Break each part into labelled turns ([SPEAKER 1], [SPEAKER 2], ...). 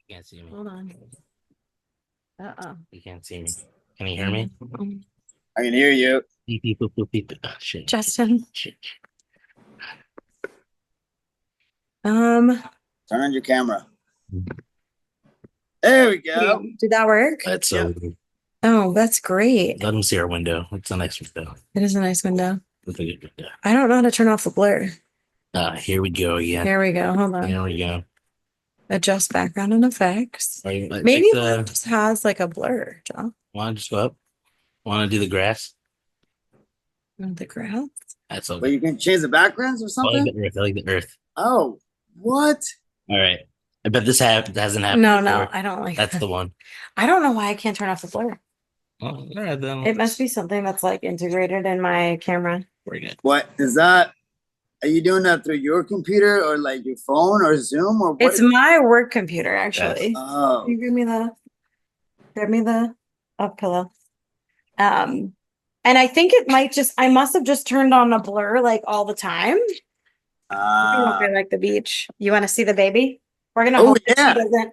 [SPEAKER 1] You can't see me.
[SPEAKER 2] Hold on.
[SPEAKER 1] You can't see me. Can you hear me?
[SPEAKER 3] I can hear you.
[SPEAKER 1] Beep, beep, boop, boop, beep. Oh, shit.
[SPEAKER 2] Justin.
[SPEAKER 1] Shit.
[SPEAKER 2] Um,
[SPEAKER 3] Turn on your camera. There we go.
[SPEAKER 2] did that work?
[SPEAKER 1] That's so weird.
[SPEAKER 2] Oh, that's great.
[SPEAKER 1] Let them see our window. It's a nice window.
[SPEAKER 2] It is a nice window.
[SPEAKER 1] It's a good window.
[SPEAKER 2] I don't know how to turn off the blur.
[SPEAKER 1] Here we go again.
[SPEAKER 2] There we go. Hold on.
[SPEAKER 1] Here we go.
[SPEAKER 2] Adjust background and effects.
[SPEAKER 1] Maybe
[SPEAKER 2] Maybe it just has like a blur, John.
[SPEAKER 1] want to just go up? Want to do the grass?
[SPEAKER 2] The grass.
[SPEAKER 1] That's okay.
[SPEAKER 3] But you can change the backgrounds or
[SPEAKER 1] I
[SPEAKER 3] something?
[SPEAKER 1] like the earth. I like the earth.
[SPEAKER 3] Oh, what?
[SPEAKER 1] All right. I bet this hasn't happened.
[SPEAKER 2] No,
[SPEAKER 1] before.
[SPEAKER 2] I don't like
[SPEAKER 1] That's
[SPEAKER 2] that.
[SPEAKER 1] the one.
[SPEAKER 2] I don't know why I can't turn off the blur.
[SPEAKER 1] Well, all right, then.
[SPEAKER 2] It must be something that's like integrated in my camera.
[SPEAKER 1] We're good.
[SPEAKER 3] What is that? Are you doing that through your computer or like your phone or Zoom or what?
[SPEAKER 2] It's my work computer, actually.
[SPEAKER 3] Oh,
[SPEAKER 2] Can you grab me the up pillow. And I think it might I must have just turned on a blur like all the time. I like the beach. You want to see the baby? We're gonna hope that she doesn't.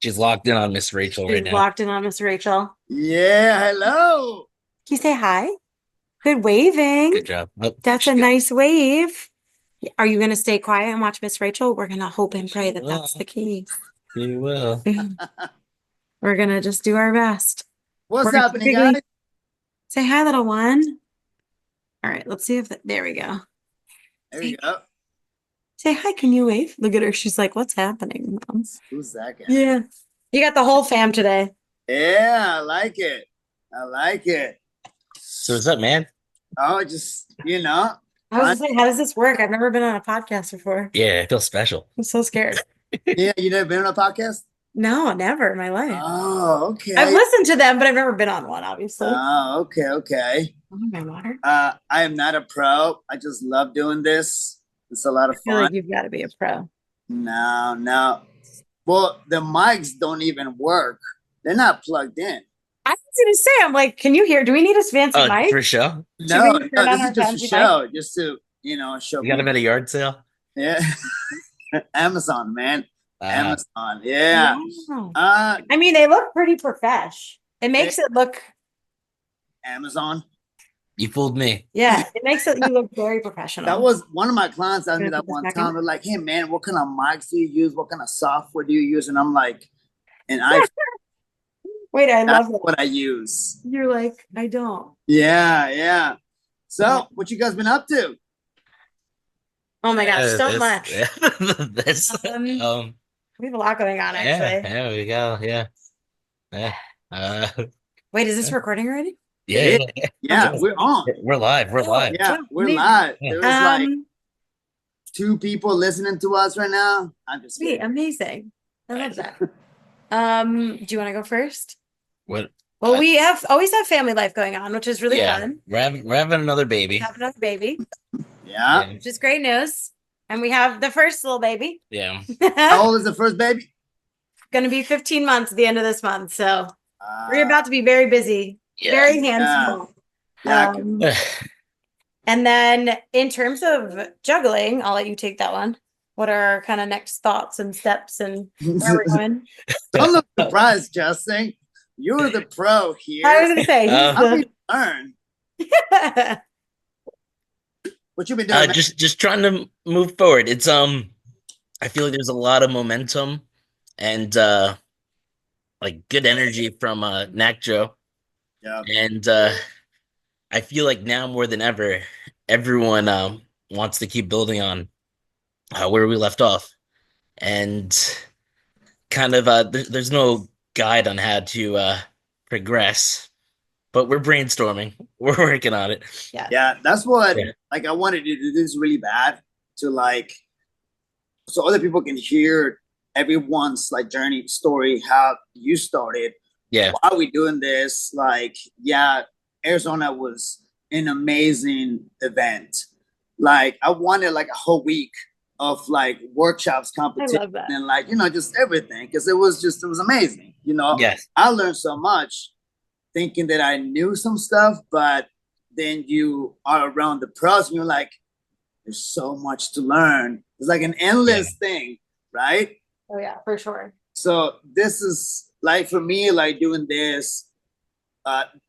[SPEAKER 1] She's locked in on Miss Rachel right now.
[SPEAKER 2] She's locked in on Miss Rachel.
[SPEAKER 3] yeah. Hello.
[SPEAKER 2] Can you say hi? Good waving.
[SPEAKER 1] Good job. Oh,
[SPEAKER 2] That's a nice wave. Are you gonna stay quiet and watch Miss Rachel? We're gonna hope and pray that that's the case.
[SPEAKER 1] You will.
[SPEAKER 2] We're gonna just do our best.
[SPEAKER 3] What's happening, guys?
[SPEAKER 2] Say hi, little one. All right, let's see if there we go.
[SPEAKER 3] There you go.
[SPEAKER 2] Say hi, can you wave? Look at her. She's like, what's happening, Mom?
[SPEAKER 3] Who's that guy?
[SPEAKER 2] Yeah. You got the whole fam today.
[SPEAKER 3] Yeah, I like it. I like it.
[SPEAKER 1] So what's up, man?
[SPEAKER 3] Oh, just
[SPEAKER 2] I was just like, how does this work? I've never been on a podcast before.
[SPEAKER 1] Yeah, I feel special.
[SPEAKER 2] I'm so scared.
[SPEAKER 3] Yeah, you never been on a podcast?
[SPEAKER 2] No, never in my life.
[SPEAKER 3] Oh, okay.
[SPEAKER 2] I've listened to them, but I've never been on one, obviously.
[SPEAKER 3] Oh, okay.
[SPEAKER 2] Oh, my water.
[SPEAKER 3] I am not a pro. I just love doing this. It's a lot of
[SPEAKER 2] I feel
[SPEAKER 3] fun.
[SPEAKER 2] like you've got to be a pro.
[SPEAKER 3] No. Well, the mics don't even work. They're not plugged in.
[SPEAKER 2] I was going to say, I'm like, can you hear? Do we need a fancy mic?
[SPEAKER 1] For sure.
[SPEAKER 3] No, this is just a show. Mic? Just to, show.
[SPEAKER 1] You got them at a yard sale?
[SPEAKER 3] Yeah. Amazon, man. Amazon. Yeah.
[SPEAKER 2] Wow. I mean, they look pretty profesh. It makes it look.
[SPEAKER 3] Amazon.
[SPEAKER 1] You fooled me.
[SPEAKER 2] Yeah, it makes you look very professional.
[SPEAKER 3] That was one of my clients asked me that one time. They're like, hey, man, what kind of mics do you use? What kind of software do you use? And I'm like,
[SPEAKER 2] Wait, I love it.
[SPEAKER 3] What I use.
[SPEAKER 2] You're like, I don't.
[SPEAKER 3] Yeah. So, what you guys been up to?
[SPEAKER 2] Oh my gosh, so much.
[SPEAKER 1] Yeah.
[SPEAKER 2] We have a lot going on, actually.
[SPEAKER 1] Yeah, we go. Yeah.
[SPEAKER 2] Wait, is this recording already?
[SPEAKER 3] Yeah, we're on.
[SPEAKER 1] We're live. We're live.
[SPEAKER 3] Yeah, we're live. There's like 2 people listening to us right now. I'm just kidding.
[SPEAKER 2] Amazing. I love that. Do you want to go first?
[SPEAKER 1] What?
[SPEAKER 2] Well, we always have family life going on, which is really fun.
[SPEAKER 1] We're having another baby.
[SPEAKER 3] Yeah.
[SPEAKER 2] Which is great news. And we have the first little baby.
[SPEAKER 1] Yeah.
[SPEAKER 3] How old is the first baby?
[SPEAKER 2] Going to be 15 months at the end of this month. So we're about to be very busy. Yeah. Very hands-full.
[SPEAKER 3] Yeah.
[SPEAKER 2] And then in terms of juggling, I'll let you take that one. What are our kind of next thoughts and steps and where we're going?
[SPEAKER 3] Don't look surprised, Justin. You're the pro here.
[SPEAKER 2] I was going to say.
[SPEAKER 3] How do you learn? What you been doing?
[SPEAKER 1] Just trying to move forward. It's I feel like there's a lot of momentum and like good energy from NAKJO.
[SPEAKER 3] Yeah.
[SPEAKER 1] And I feel like now more than ever, everyone wants to keep building on where we left off. And kind of there's no guide on how to progress, but we're brainstorming. We're working on it.
[SPEAKER 3] Yeah, that's what like I wanted to do this really bad to like so other people can hear everyone's like journey story, how you started.
[SPEAKER 1] Yeah.
[SPEAKER 3] Why are we doing this? Like, yeah, Arizona was an amazing event. Like I wanted like a whole week of like workshops, competition, and like, just everything. Because it was amazing.
[SPEAKER 1] Yes.
[SPEAKER 3] I learned so much thinking that I knew some stuff, but then you are around the pros and you're like, there's so much to learn. It's like an endless thing, right?
[SPEAKER 2] Oh yeah, for sure.
[SPEAKER 3] So this is like for me, like doing this.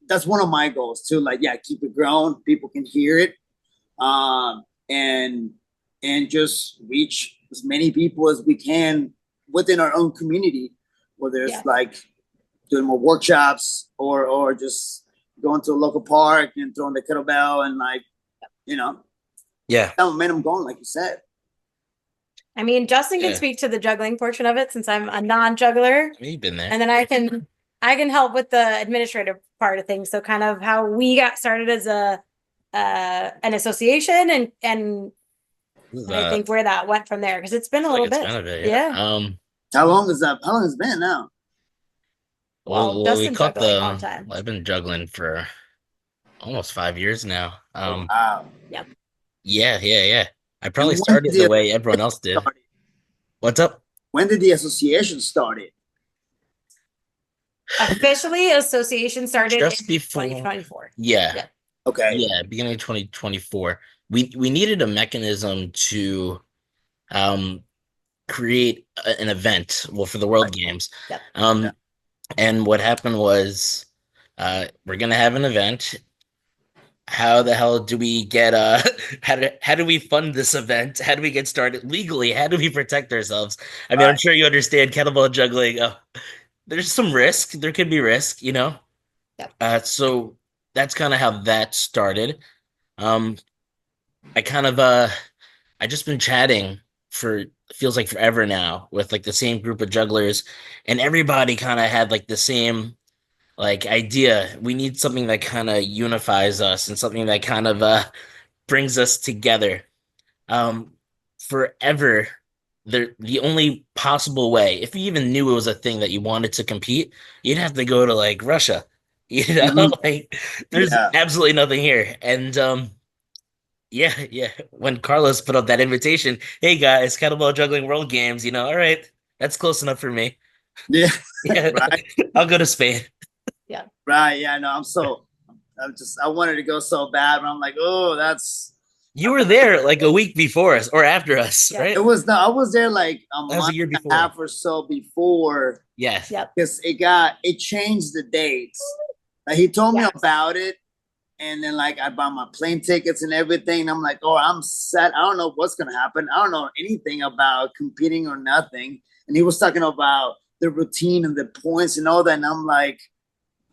[SPEAKER 3] That's one of my goals too. Like, yeah, keep it growing. People can hear it, um, and just reach as many people as we can within our own community. Whether it's like doing more workshops or just going to a local park and throwing the kettlebell and like,
[SPEAKER 1] Yeah.
[SPEAKER 3] that momentum going, like you said.
[SPEAKER 2] I mean, Justin can speak to the juggling portion of it since I'm a non-juggler.
[SPEAKER 1] You've been there.
[SPEAKER 2] And then I can help with the administrative part of things. So kind of how we got started as an association and I think where that went from there because it's been a little bit. Yeah.
[SPEAKER 3] How long has it been now?
[SPEAKER 1] Well, we caught I've been juggling for almost 5 years now.
[SPEAKER 3] Wow.
[SPEAKER 2] Yep.
[SPEAKER 1] Yeah. I probably started the way everyone else did. What's up?
[SPEAKER 3] When did the association start it?
[SPEAKER 2] Officially, association started
[SPEAKER 1] just
[SPEAKER 2] in
[SPEAKER 1] before
[SPEAKER 2] 2024.
[SPEAKER 1] Yeah.
[SPEAKER 3] Okay.
[SPEAKER 1] Yeah, beginning of 2024. We needed a mechanism to create an event, well, for the World Games.
[SPEAKER 2] Yep.
[SPEAKER 1] And what happened was we're gonna have an event. How the hell do we get how do we fund this event? How do we get started legally? How do we protect ourselves? I mean, I'm sure you understand kettlebell juggling. There's some risk. There could be risk,
[SPEAKER 2] Yep.
[SPEAKER 1] So that's kind of how that started. I kind of I just been chatting for feels like forever now with like the same group of jugglers, and everybody kind of had like the same like idea. We need something that kind of unifies us and something that kind of brings us together. Um, Forever, the only possible way, if you even knew it was a thing that you wanted to compete, you'd have to go to like Russia. Like there's absolutely nothing here. And yeah. When Carlos put up that invitation, hey guys, kettlebell juggling world games, all right, that's close enough for me.
[SPEAKER 3] Yeah.
[SPEAKER 1] Yeah.
[SPEAKER 3] Right.
[SPEAKER 1] I'll go to Spain.
[SPEAKER 2] Yeah.
[SPEAKER 3] Right. Yeah. No, I wanted to go so bad, but I'm like, oh, that's.
[SPEAKER 1] You were there like a week before us or after us, right?
[SPEAKER 3] I was there like a month
[SPEAKER 1] a year
[SPEAKER 3] and a half or so before.
[SPEAKER 1] Yes.
[SPEAKER 2] Yep.
[SPEAKER 3] Because it changed the dates. Like he told me about it, and then like I bought my plane tickets and everything. And I'm like, oh, I'm set. I don't know what's gonna happen. I don't know anything about competing or nothing. And he was talking about the routine and the points and all that. And I'm like,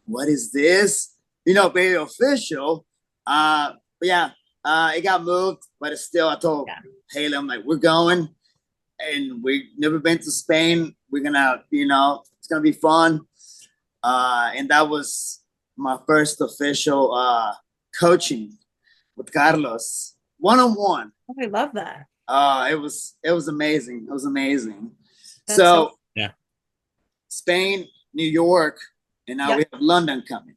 [SPEAKER 3] what is this? Very official. But yeah, it got moved, but it's still, I told Haley, I'm like, we're going, and we've never been to Spain. We're gonna, it's gonna be fun. And that was my first official coaching with Carlos, one-on-one.
[SPEAKER 2] Oh, I love that.
[SPEAKER 3] It was amazing. It was amazing.
[SPEAKER 2] That's
[SPEAKER 3] yeah, Spain, New York, and now we have London coming.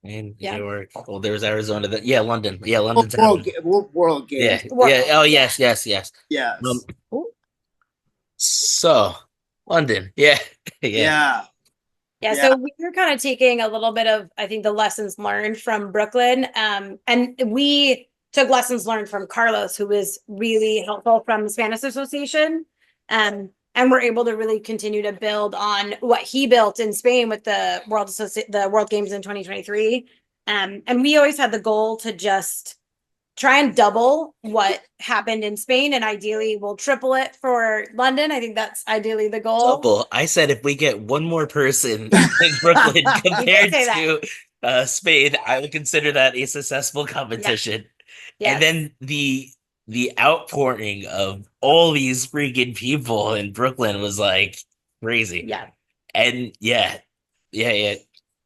[SPEAKER 1] And New York. Well, there was Arizona. London. Yeah, London's
[SPEAKER 3] World Games.
[SPEAKER 1] Yeah. Oh, yes.
[SPEAKER 3] Yes.
[SPEAKER 2] So
[SPEAKER 1] London.
[SPEAKER 2] Yeah, so we were kind of taking a little bit of, I think, the lessons learned from Brooklyn. And we took lessons learned from Carlos, who was really helpful from the Spanish Association. And we're able to really continue to build on what he built in Spain with the World Games in 2023. And we always had the goal to just try and double what happened in Spain, and ideally we'll triple it for London. I think that's ideally the goal.
[SPEAKER 1] Double. I said if we get one more person in Brooklyn compared to Spain, I would consider that a successful competition. Yeah. And then the outpouring of all these freaking people in Brooklyn was like crazy.
[SPEAKER 2] Yeah.
[SPEAKER 1] And yeah.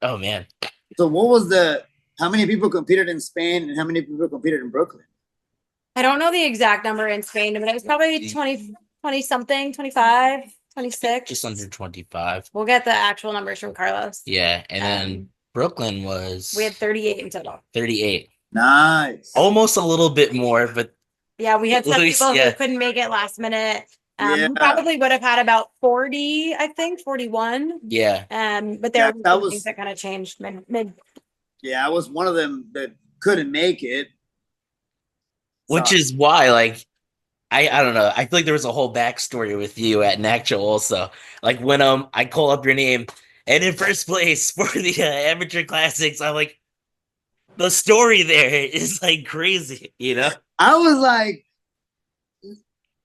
[SPEAKER 1] Oh man.
[SPEAKER 3] So how many people competed in Spain and how many people competed in Brooklyn?
[SPEAKER 2] I don't know the exact number in Spain, but it was probably 20 something, 25, 26.
[SPEAKER 1] Just under 25.
[SPEAKER 2] We'll get the actual numbers from Carlos.
[SPEAKER 1] Yeah. And then Brooklyn
[SPEAKER 2] we had 38 in total.
[SPEAKER 1] 38.
[SPEAKER 3] Nice.
[SPEAKER 1] Almost a little bit more, but
[SPEAKER 2] yeah, we had some people who couldn't make it last minute. We probably would have had about 40, I think, 41.
[SPEAKER 1] Yeah.
[SPEAKER 2] But there were things that kind of changed mid.
[SPEAKER 3] Yeah, I was one of them that couldn't make it.
[SPEAKER 1] Which is why, like, I don't know. I feel like there was a whole backstory with you at NAKJO also. Like when I call up your name and in first place for the amateur classics, I'm like the story there is like crazy, you know?
[SPEAKER 3] I was like,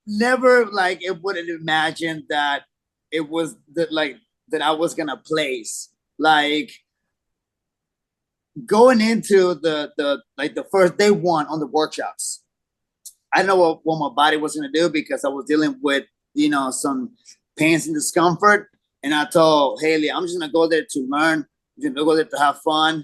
[SPEAKER 3] never like it wouldn't imagine that it was that like that I was gonna place. Like going into the like the first day one on the workshops, I know what my body was gonna do because I was dealing with, you know, some pains and discomfort. And I told Haley, I'm just gonna go there to learn, I'm gonna go there to have fun.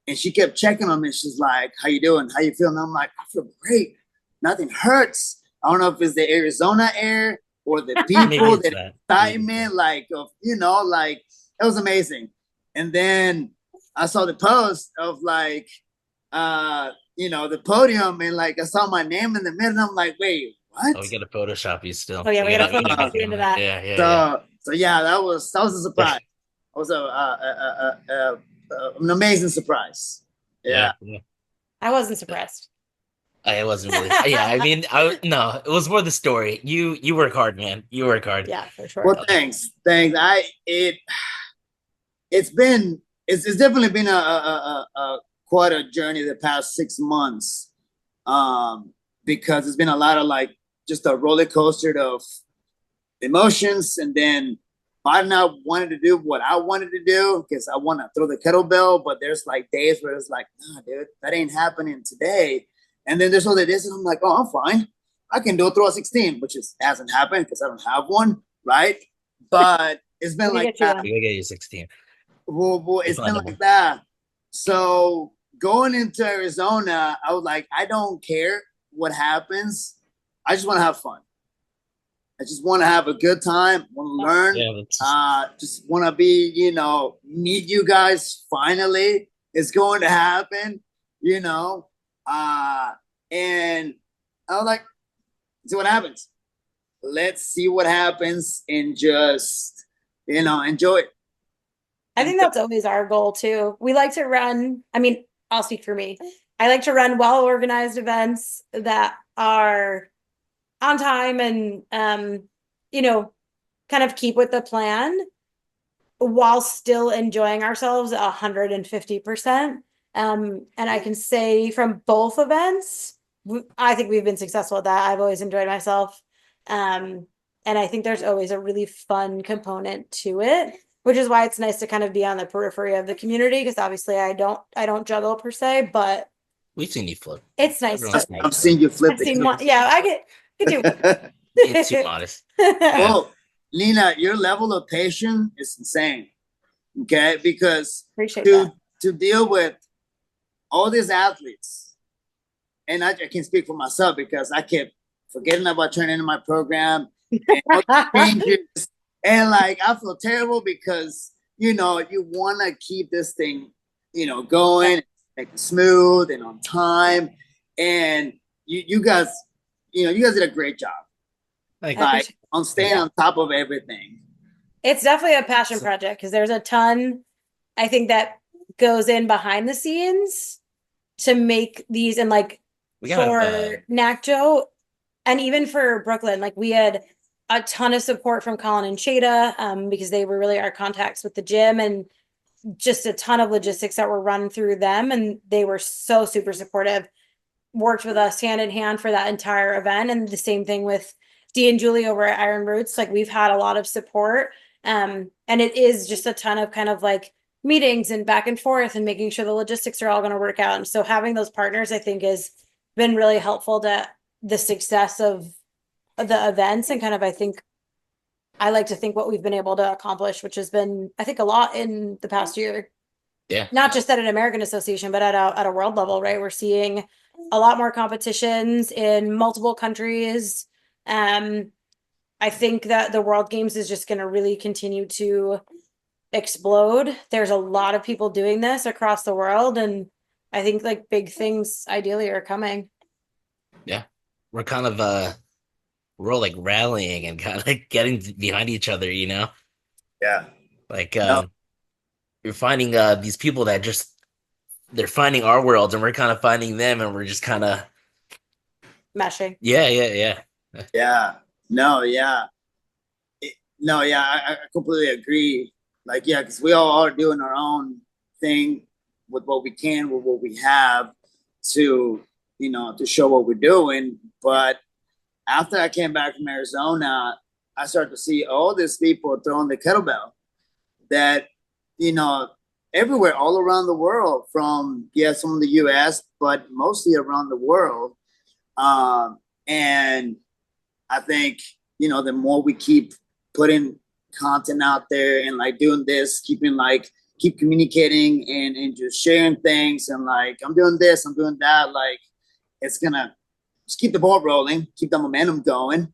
[SPEAKER 3] And she kept checking on me. She's like, "How you doing? How you feeling?" I'm like, "I feel great. Nothing hurts." I don't know if it's the Arizona air or the people, the excitement, like of, you know, like it was amazing. And then I saw the post of like you know, the podium, and like I saw my name in the middle, and I'm like, wait, what?
[SPEAKER 1] Oh, we gotta Photoshop you still.
[SPEAKER 2] Oh yeah, we gotta
[SPEAKER 1] get
[SPEAKER 2] into that.
[SPEAKER 1] Yeah, yeah, yeah.
[SPEAKER 3] So yeah, that was a surprise. It was an amazing surprise. Yeah.
[SPEAKER 1] Yeah.
[SPEAKER 2] I wasn't surprised.
[SPEAKER 1] I wasn't really. Yeah, I mean, no, it was more the story. You work hard, man. You work hard.
[SPEAKER 2] Yeah, for sure.
[SPEAKER 3] Well, thanks. It's definitely been a quite a journey the past 6 months, because it's been a lot of like just a roller coaster of emotions, and then I now wanted to do what I wanted to do because I want to throw the kettlebell, but there's like days where it's like, nah, dude, that ain't happening today. And then there's other days, and I'm like, oh, I'm fine. I can do a throw a 16, which hasn't happened because I don't have one, right? But it's been like that.
[SPEAKER 1] We get you 16.
[SPEAKER 3] Well, it's been like that. So going into Arizona, I was like, I don't care what happens. I just want to have fun. I just want to have a good time, want to learn. Yeah, just want to be, you know, meet you guys finally. It's going to happen, you know. And I was like, see what happens. Let's see what happens and just, you know, enjoy it.
[SPEAKER 2] I think that's always our goal too. We like to run, I mean, I'll speak for me. I like to run well-organized events that are on time and you know, kind of keep with the plan while still enjoying ourselves 150%. And I can say from both events, I think we've been successful at that. I've always enjoyed myself. And I think there's always a really fun component to it, which is why it's nice to kind of be on the periphery of the community, because obviously I don't juggle per se, but
[SPEAKER 1] we've seen you flip.
[SPEAKER 2] It's nice.
[SPEAKER 3] I've seen you flip.
[SPEAKER 2] Yeah, I do.
[SPEAKER 1] It's too modest.
[SPEAKER 3] Well, Nina, your level of patience is insane. Okay, because to deal with all these athletes, and I can speak for myself because I kept forgetting about turning into my program and all the changes, and like I feel terrible because you know you want to keep this thing, you know, going, like smooth and on time, and you guys, you know, you guys did a great job. Like on staying on top of everything.
[SPEAKER 2] It's definitely a passion project because there's a ton, I think, that goes in behind the scenes to make these, and like for NAKJO and even for Brooklyn, like we had a ton of support from Colin and Shada, because they were really our contacts with the gym, and just a ton of logistics that were run through them, and they were so super supportive, worked with us hand in hand for that entire event. And the same thing with Dee and Julie over at Iron Roots. Like we've had a lot of support, and it is just a ton of kind of like meetings and back and forth and making sure the logistics are all going to work out. And so having those partners, I think, has been really helpful to the success of the events, and kind of, I think, I like to think what we've been able to accomplish, which has been, I think, a lot in the past year.
[SPEAKER 1] Yeah.
[SPEAKER 2] Not just at an American association, but at a world level, right? We're seeing a lot more competitions in multiple countries. I think that the World Games is just going to really continue to explode. There's a lot of people doing this across the world, and I think like big things ideally are coming.
[SPEAKER 1] Yeah. We're kind of we're all like rallying and kind of like getting behind each other, you know?
[SPEAKER 3] Yeah.
[SPEAKER 1] Like you're finding these people that just they're finding our world and we're kind of finding them, and we're just kind of
[SPEAKER 2] meshing.
[SPEAKER 1] Yeah.
[SPEAKER 3] Yeah. No, yeah. No, yeah, I completely agree. Like, yeah, because we all are doing our own thing with what we can, with what we have to, to show what we're doing. But after I came back from Arizona, I started to see all these people throwing the kettlebell that, you know, everywhere, all around the world, from, yeah, some of the US, but mostly around the world. And I think, the more we keep putting content out there and like doing this, keep communicating and just sharing things and like, I'm doing this, I'm doing that, like it's gonna just keep the ball rolling, keep the momentum going.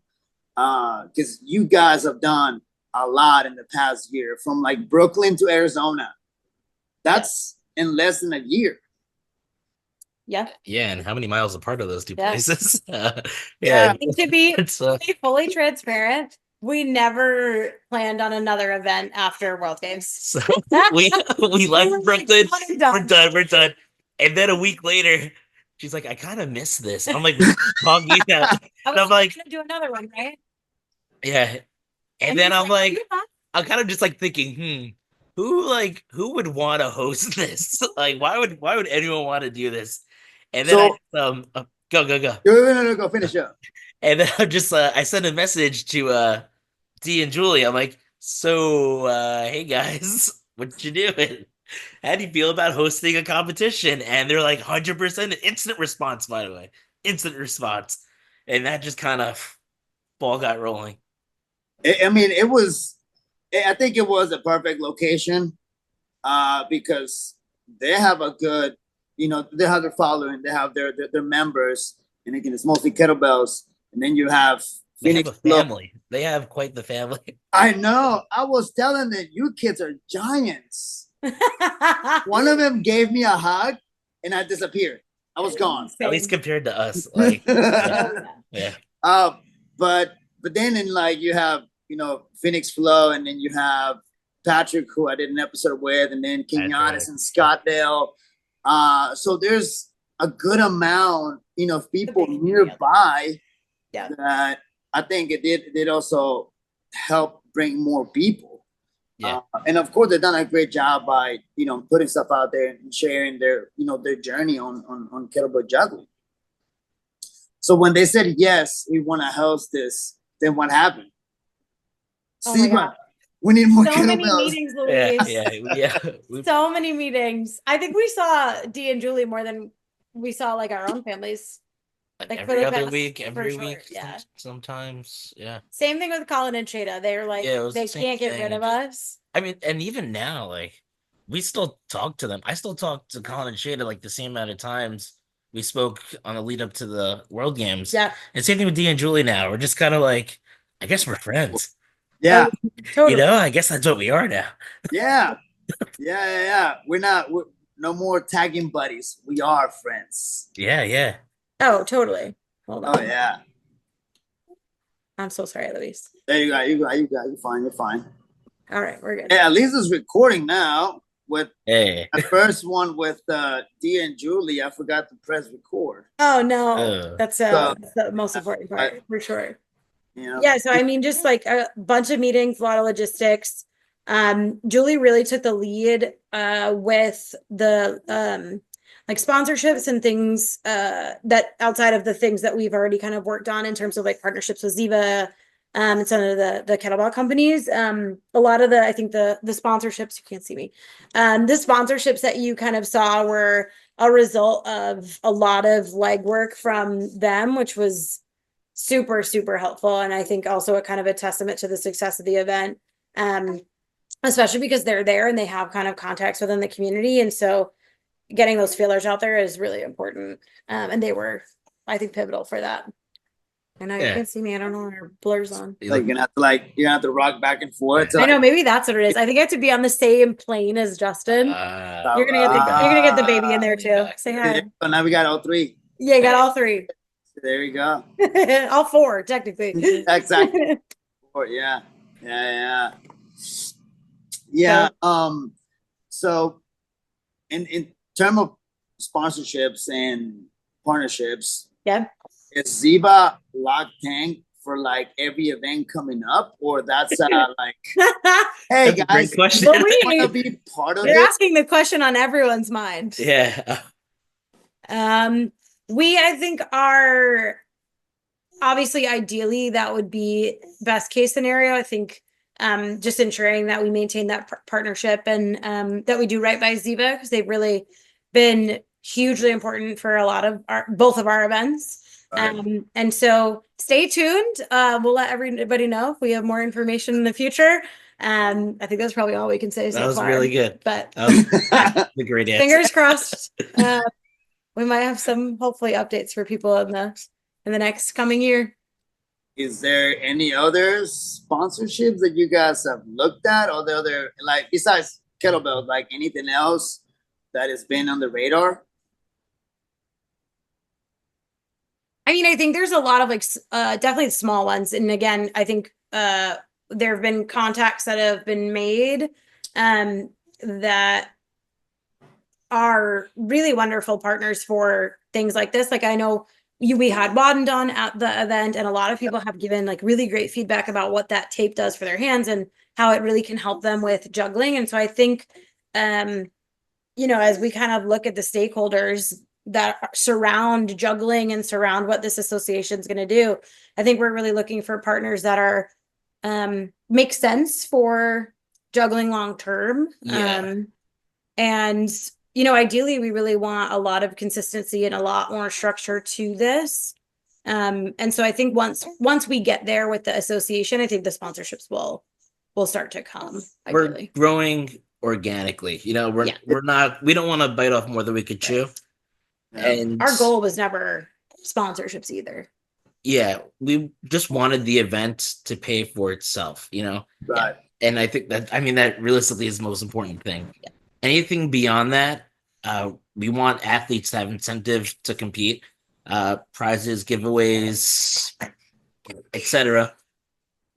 [SPEAKER 3] Because you guys have done a lot in the past year, from like Brooklyn to Arizona. That's in less than a year.
[SPEAKER 2] Yeah.
[SPEAKER 1] Yeah, and how many miles apart are those two
[SPEAKER 2] Yeah.
[SPEAKER 1] places?
[SPEAKER 3] Yeah.
[SPEAKER 1] Yeah,
[SPEAKER 2] To be,
[SPEAKER 1] it's
[SPEAKER 2] to be fully transparent, we never planned on another event after World Games.
[SPEAKER 1] so we left Brooklyn. We're done. And then a week later, she's like, I kind of miss this. I'm like, talking out. And I'm like,
[SPEAKER 2] gonna do another one, right?
[SPEAKER 1] yeah. And then I'm like, I'm kind of just like thinking, who would want to host this? Like, why would anyone want to do this? And then
[SPEAKER 3] So
[SPEAKER 1] go.
[SPEAKER 3] go finish up.
[SPEAKER 1] And then I sent a message to D and Julie. I'm like, so hey guys, what you doing? How do you feel about hosting a competition? And they're like 100% instant response, by the way. Instant response. And that just kind of ball got rolling.
[SPEAKER 3] I mean, it was. I think it was a perfect location, because they have a good, they have their following, they have their members, and again, it's mostly kettlebells, and then you have
[SPEAKER 1] They have
[SPEAKER 3] Phoenix
[SPEAKER 1] a
[SPEAKER 3] Flow.
[SPEAKER 1] family. They have quite the family.
[SPEAKER 3] I know. I was telling them, you kids are giants. One of them gave me a hug, and I disappeared. I was gone.
[SPEAKER 1] At least compared to us. Like, yeah. Yeah.
[SPEAKER 3] Uh, but then in like you have Phoenix Flow, and then you have Patrick, who I did an episode with, and then Kenyatis and Scottsdale. So there's a good amount, of people nearby.
[SPEAKER 2] Yeah.
[SPEAKER 3] That I think it did also help bring more people.
[SPEAKER 1] Yeah.
[SPEAKER 3] And of course, they've done a great job by putting stuff out there and sharing their journey on kettlebell juggling. So when they said yes, we want to host this, then what happened?
[SPEAKER 2] Oh
[SPEAKER 3] Steve, we need more
[SPEAKER 2] so many
[SPEAKER 3] kettlebells.
[SPEAKER 2] meetings, Louise.
[SPEAKER 1] Yeah.
[SPEAKER 2] So many meetings. I think we saw D and Julie more than we saw like our own families.
[SPEAKER 1] Like every other week, every week,
[SPEAKER 2] yeah.
[SPEAKER 1] sometimes, yeah.
[SPEAKER 2] Same thing with Colin and Shada. They're like, they can't get rid of us.
[SPEAKER 1] I mean, and even now, like, we still talk to them. I still talk to Colin and Shada like the same amount of times we spoke on the lead up to the World Games.
[SPEAKER 2] Yeah.
[SPEAKER 1] And same thing with D and Julie now. We're just kind of like, I guess we're friends.
[SPEAKER 3] Yeah.
[SPEAKER 2] Totally.
[SPEAKER 1] I guess that's what we are now.
[SPEAKER 3] Yeah. We're no more tagging buddies. We are friends.
[SPEAKER 1] Yeah.
[SPEAKER 2] Oh, totally. Hold on.
[SPEAKER 3] Oh yeah.
[SPEAKER 2] I'm so sorry, Louise.
[SPEAKER 3] There you go. You're fine.
[SPEAKER 2] All right, we're good.
[SPEAKER 3] Yeah, at least it's recording now. With
[SPEAKER 1] Hey.
[SPEAKER 3] the first one with Dia and Julie, I forgot to press record.
[SPEAKER 2] Oh no, that's the most important part for sure. Yeah, so I mean, just like a bunch of meetings, a lot of logistics. Julie really took the lead with the like sponsorships and things that outside of the things that we've already kind of worked on in terms of like partnerships with Ziva and some of the kettlebell companies. A lot of I think the sponsorships, you can't see me. The sponsorships that you kind of saw were a result of a lot of legwork from them, which was super, super helpful. And I think also a kind of a testament to the success of the event. Especially because they're there and they have kind of contacts within the community. And so getting those feelers out there is really important. And they were, I think, pivotal for that. And I can't see me. I don't know where blur's on.
[SPEAKER 3] Like you're gonna have to rock back and forth.
[SPEAKER 2] I know, maybe that's what it is. I think I have to be on the same plane as Justin. You're gonna get the baby in there too. Say hi.
[SPEAKER 3] So now we got all three.
[SPEAKER 2] Yeah, you got all three.
[SPEAKER 3] There you go.
[SPEAKER 2] All four, technically.
[SPEAKER 3] Exactly. Yeah. So in terms of sponsorships and partnerships,
[SPEAKER 2] yeah,
[SPEAKER 3] is Ziba Lock Tank for like every event coming up, or that's like, hey
[SPEAKER 1] That's a great
[SPEAKER 3] guys,
[SPEAKER 1] question.
[SPEAKER 3] want to be part of
[SPEAKER 2] You're
[SPEAKER 3] it?
[SPEAKER 2] asking the question on everyone's mind.
[SPEAKER 1] Yeah.
[SPEAKER 2] We, I think, are obviously ideally that would be best case scenario. I think just ensuring that we maintain that partnership and that we do right by Ziva, because they've really been hugely important for a lot of both of our events. Right. And so stay tuned. We'll let everybody know if we have more information in the future. I think that's probably all we can say so far.
[SPEAKER 1] That was really good.
[SPEAKER 2] But
[SPEAKER 1] the great answer.
[SPEAKER 2] Fingers crossed. We might have some hopefully updates for people in the next coming year.
[SPEAKER 3] Is there any other sponsorships that you guys have looked at, or the other, like, besides kettlebell, like anything else that has been on the radar?
[SPEAKER 2] I mean, I think there's a lot of like definitely small ones, and again, I think there have been contacts that have been made that are really wonderful partners for things like this. Like I know we had Waddendon at the event, and a lot of people have given like really great feedback about what that tape does for their hands and how it really can help them with juggling. And so I think, as we kind of look at the stakeholders that surround juggling and surround what this association is going to do, I think we're really looking for partners that are make sense for juggling long term.
[SPEAKER 1] Yeah.
[SPEAKER 2] And ideally, we really want a lot of consistency and a lot more structure to this. And so I think once we get there with the association, I think the sponsorships will start to come.
[SPEAKER 1] We're growing organically. We don't want to bite off more than we could chew. And
[SPEAKER 2] our goal was never sponsorships either.
[SPEAKER 1] Yeah, we just wanted the event to pay for itself,
[SPEAKER 3] Right.
[SPEAKER 1] And I think that realistically is the most important thing. Yeah. Anything beyond that, we want athletes to have incentive to compete, prizes, giveaways, etc.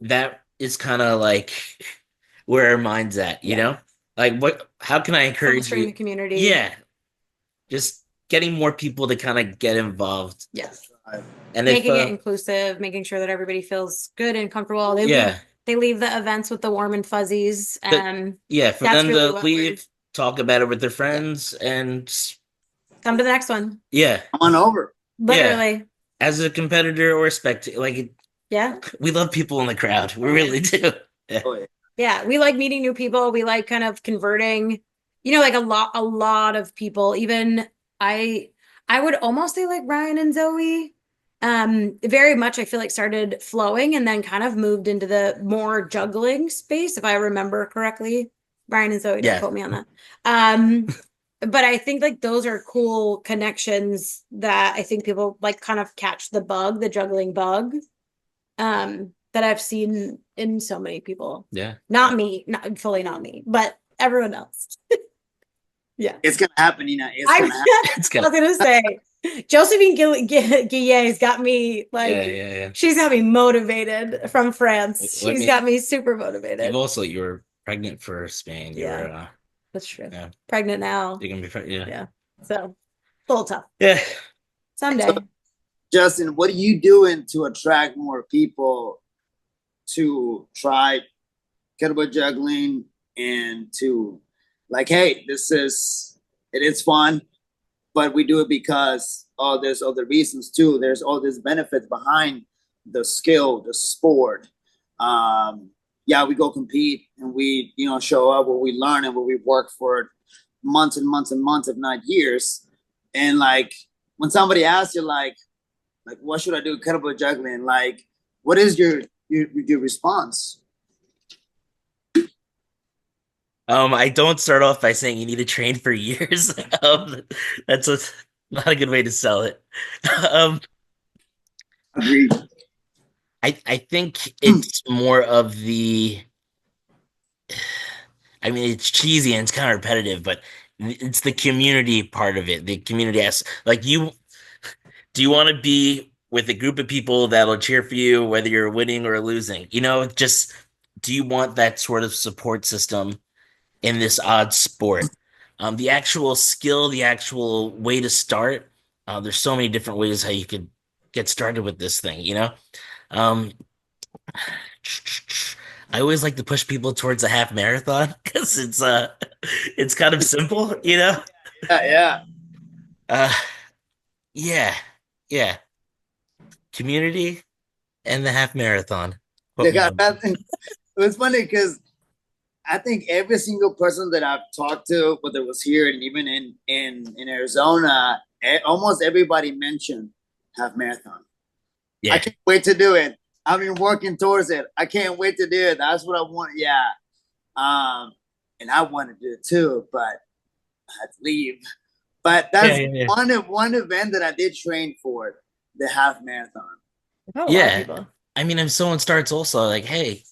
[SPEAKER 1] That is kind of like where our mind's at, you know? Like how can I encourage you?
[SPEAKER 2] The community?
[SPEAKER 1] Yeah. Just getting more people to kind of get involved.
[SPEAKER 2] Yes.
[SPEAKER 1] And
[SPEAKER 2] making it inclusive, making sure that everybody feels good and comfortable. They leave the events with the warm and fuzzies.
[SPEAKER 1] For them to leave, talk about it with their friends, and
[SPEAKER 2] come to the next one.
[SPEAKER 1] Yeah.
[SPEAKER 3] Come on over.
[SPEAKER 2] Literally.
[SPEAKER 1] Yeah. As a competitor or a spectator, we love people in the crowd. We really do.
[SPEAKER 2] Yeah. We like meeting new people. We like kind of converting, like a lot of people. Even I would almost say like Ryan and Zoe. Very much I feel like started flowing and then kind of moved into the more juggling space, if I remember correctly. Brian and Zoe, don't quote me on that. But I think like those are cool connections that I think people like kind of catch the juggling bug, that I've seen in so many people.
[SPEAKER 1] Yeah.
[SPEAKER 2] Not me, not fully not me, but everyone else. Yeah.
[SPEAKER 3] It's gonna happen,
[SPEAKER 2] I was gonna say Josephine Guillet's got me like she's got me motivated from France. She's got me super motivated.
[SPEAKER 1] You were pregnant for Spain.
[SPEAKER 2] That's true. Yeah. Pregnant now.
[SPEAKER 1] You're gonna be pregnant.
[SPEAKER 2] Yeah. So a little tough.
[SPEAKER 1] Yeah.
[SPEAKER 2] Someday.
[SPEAKER 3] So, Justin, what are you doing to attract more people to try kettlebell juggling and to hey, it is fun, but we do it because there's other reasons too. There's all these benefits behind the skill, the sport. We go compete and we, show up what we learn and what we work for months and months and months, if not years. And when somebody asks you what should I do kettlebell juggling? What is your response?
[SPEAKER 1] I don't start off by saying you need to train for years. That's not a good way to sell it.
[SPEAKER 3] Agreed.
[SPEAKER 1] I think it's more of it's cheesy and it's kind of repetitive, but it's the community part of it. The community asks, do you want to be with a group of people that'll cheer for you, whether you're winning or losing? Just do you want that sort of support system in this odd sport? The actual skill, the actual way to start, there's so many different ways how you could get started with this thing, Um, I always like to push people towards a half marathon because it's kind of simple, you know?
[SPEAKER 3] Yeah, yeah.
[SPEAKER 1] Uh, yeah, yeah. Community and the half marathon. Put
[SPEAKER 3] They
[SPEAKER 1] me
[SPEAKER 3] got
[SPEAKER 1] on.
[SPEAKER 3] that thing. It was funny because I think every single person that I've talked to, whether it was here and even in Arizona, almost everybody mentioned half marathon. I
[SPEAKER 1] Yeah,
[SPEAKER 3] can't wait to do it. I've been working towards it. I can't wait to do it. That's what I want. Yeah. Um, and I want to do it too, but I had to leave. But
[SPEAKER 1] yeah,
[SPEAKER 3] that's
[SPEAKER 1] yeah, yeah.
[SPEAKER 3] one event that I did train for, the half marathon.
[SPEAKER 2] Oh, a lot of
[SPEAKER 1] Yeah.
[SPEAKER 2] people.
[SPEAKER 1] I mean, if someone starts also like, hey,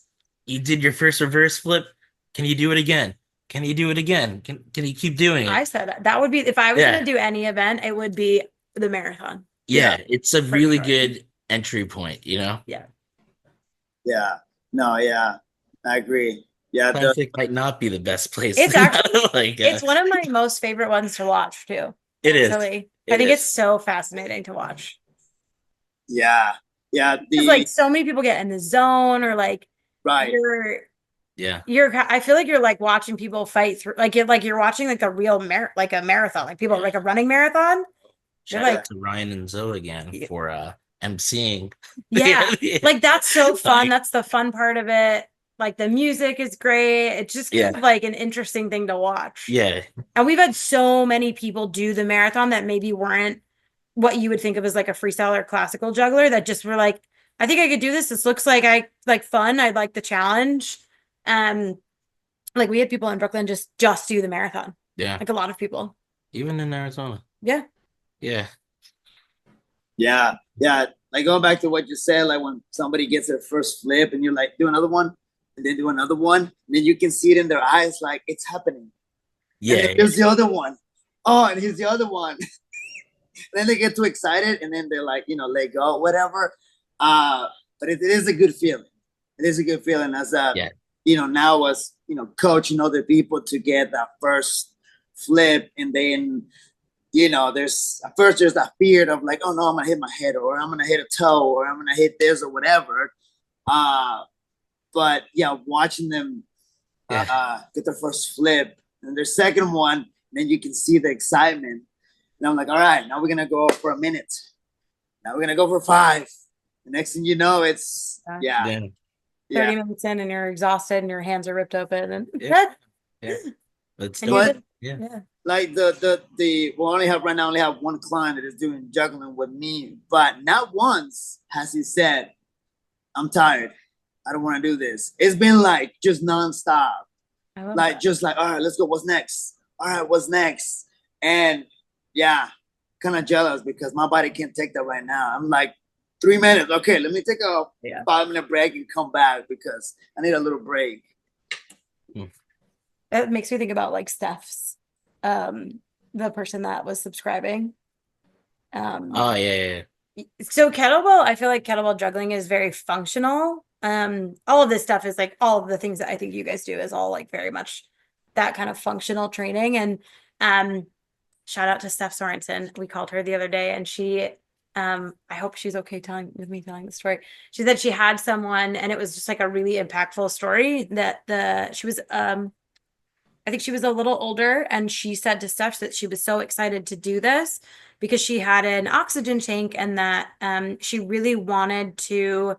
[SPEAKER 1] you did your first reverse flip, can you do it again? Can you do it again? Can you keep doing
[SPEAKER 2] I
[SPEAKER 1] it?
[SPEAKER 2] said that would be if I was
[SPEAKER 1] Yeah.
[SPEAKER 2] gonna do any event, it would be the marathon
[SPEAKER 3] Yeah,
[SPEAKER 1] Yeah, it's a
[SPEAKER 2] for
[SPEAKER 1] really
[SPEAKER 2] sure.
[SPEAKER 1] good entry point, you know?
[SPEAKER 2] Yeah.
[SPEAKER 3] yeah. No, yeah. I agree. Yeah,
[SPEAKER 1] Classic might not be the best place.
[SPEAKER 2] It's actually
[SPEAKER 1] Like
[SPEAKER 2] it's one of my most favorite ones to watch too.
[SPEAKER 1] it is.
[SPEAKER 2] Actually, I
[SPEAKER 1] It
[SPEAKER 2] think it's
[SPEAKER 1] is.
[SPEAKER 2] so fascinating to watch.
[SPEAKER 3] yeah. Yeah,
[SPEAKER 2] Because
[SPEAKER 3] the
[SPEAKER 2] like so many people get in the zone or like
[SPEAKER 3] right.
[SPEAKER 2] you're
[SPEAKER 1] Yeah.
[SPEAKER 2] I feel like you're like watching people fight through like you're watching like the real like a marathon, like people like a running marathon. You're
[SPEAKER 1] Shout
[SPEAKER 2] like,
[SPEAKER 1] out to Ryan and Zoe again for emceeing.
[SPEAKER 2] yeah,
[SPEAKER 1] Yeah.
[SPEAKER 2] like that's so fun.
[SPEAKER 1] Like,
[SPEAKER 2] That's the fun part of it. Like the music is great. It's just kind
[SPEAKER 1] yeah.
[SPEAKER 2] of like an interesting thing to watch.
[SPEAKER 1] Yeah.
[SPEAKER 2] And we've had so many people do the marathon that maybe weren't what you would think of as like a freestyle or classical juggler that just were like, I think I could do this. This looks like I like fun. I like the challenge. Um, like we had people in Brooklyn just do the marathon.
[SPEAKER 1] Yeah.
[SPEAKER 2] Like a lot of people.
[SPEAKER 1] Even in Arizona.
[SPEAKER 2] Yeah.
[SPEAKER 1] Yeah.
[SPEAKER 3] Yeah, yeah. Like going back to what you said, like when somebody gets their first flip and you're like, do another one, and then do another one, and then you can see it in their eyes, like it's happening. And then
[SPEAKER 1] Yeah.
[SPEAKER 3] here's the other one. Oh, and here's the other one. Then they get too excited, and then they're like, let go, whatever. But it is a good feeling. It is a good feeling as
[SPEAKER 1] Yeah.
[SPEAKER 3] now as coaching other people to get that first flip, and then there's at first there's that fear of like, oh no, I'm gonna hit my head, or I'm gonna hit a toe, or I'm gonna hit this or whatever. But yeah, watching them
[SPEAKER 1] Yeah.
[SPEAKER 3] get their first flip and their second one, then you can see the excitement. And I'm like, all right, now we're gonna go for a minute. Now we're gonna go for 5. The next thing you know, it's yeah,
[SPEAKER 1] Yeah.
[SPEAKER 2] 30
[SPEAKER 3] yeah.
[SPEAKER 2] minutes in and you're exhausted and your hands are ripped open and
[SPEAKER 1] Yeah. Yeah. That's
[SPEAKER 2] and you're
[SPEAKER 3] But
[SPEAKER 2] just,
[SPEAKER 1] yeah.
[SPEAKER 2] yeah.
[SPEAKER 3] like we only have right now only have one client that is doing juggling with me, but not once has he said, I'm tired. I don't want to do this. It's been like just nonstop.
[SPEAKER 2] I love
[SPEAKER 3] Like
[SPEAKER 2] that.
[SPEAKER 3] just like, all right, let's go. What's next? All right, what's next? And yeah, kind of jealous because my body can't take that right now. I'm like, 3 minutes. Okay, let me take a
[SPEAKER 2] Yeah.
[SPEAKER 3] 5-minute break and come back because I need a little break.
[SPEAKER 2] That makes me think about like Steph's, the person that was subscribing.
[SPEAKER 1] Oh yeah, yeah.
[SPEAKER 2] So kettlebell, I feel like kettlebell juggling is very functional. All of this stuff is like all of the things that I think you guys do is all like very much that kind of functional training. And shout out to Steph Sorensen. We called her the other day and she I hope she's okay telling the story. She said she had someone and it was just like a really impactful story that she was I think she was a little older and she said to Steph that she was so excited to do this because she had an oxygen tank and that she really wanted to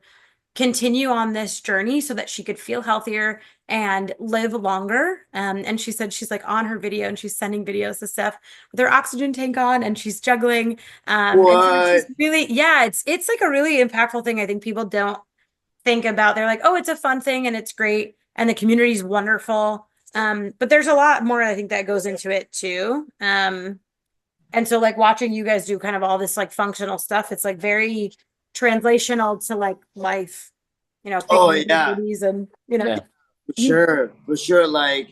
[SPEAKER 2] continue on this journey so that she could feel healthier and live longer. And she said she's like on her video and she's sending videos to Steph with her oxygen tank on and she's juggling. And so it's
[SPEAKER 3] What?
[SPEAKER 2] just really, yeah, it's like a really impactful thing. I think people don't think about. They're like, oh, it's a fun thing and it's great and the community is wonderful. But there's a lot more I think that goes into it too. And so like watching you guys do kind of all this like functional stuff, it's like very translational to like life,
[SPEAKER 3] Oh
[SPEAKER 2] picking
[SPEAKER 3] yeah,
[SPEAKER 2] activities and
[SPEAKER 1] Yeah.
[SPEAKER 3] for sure. Like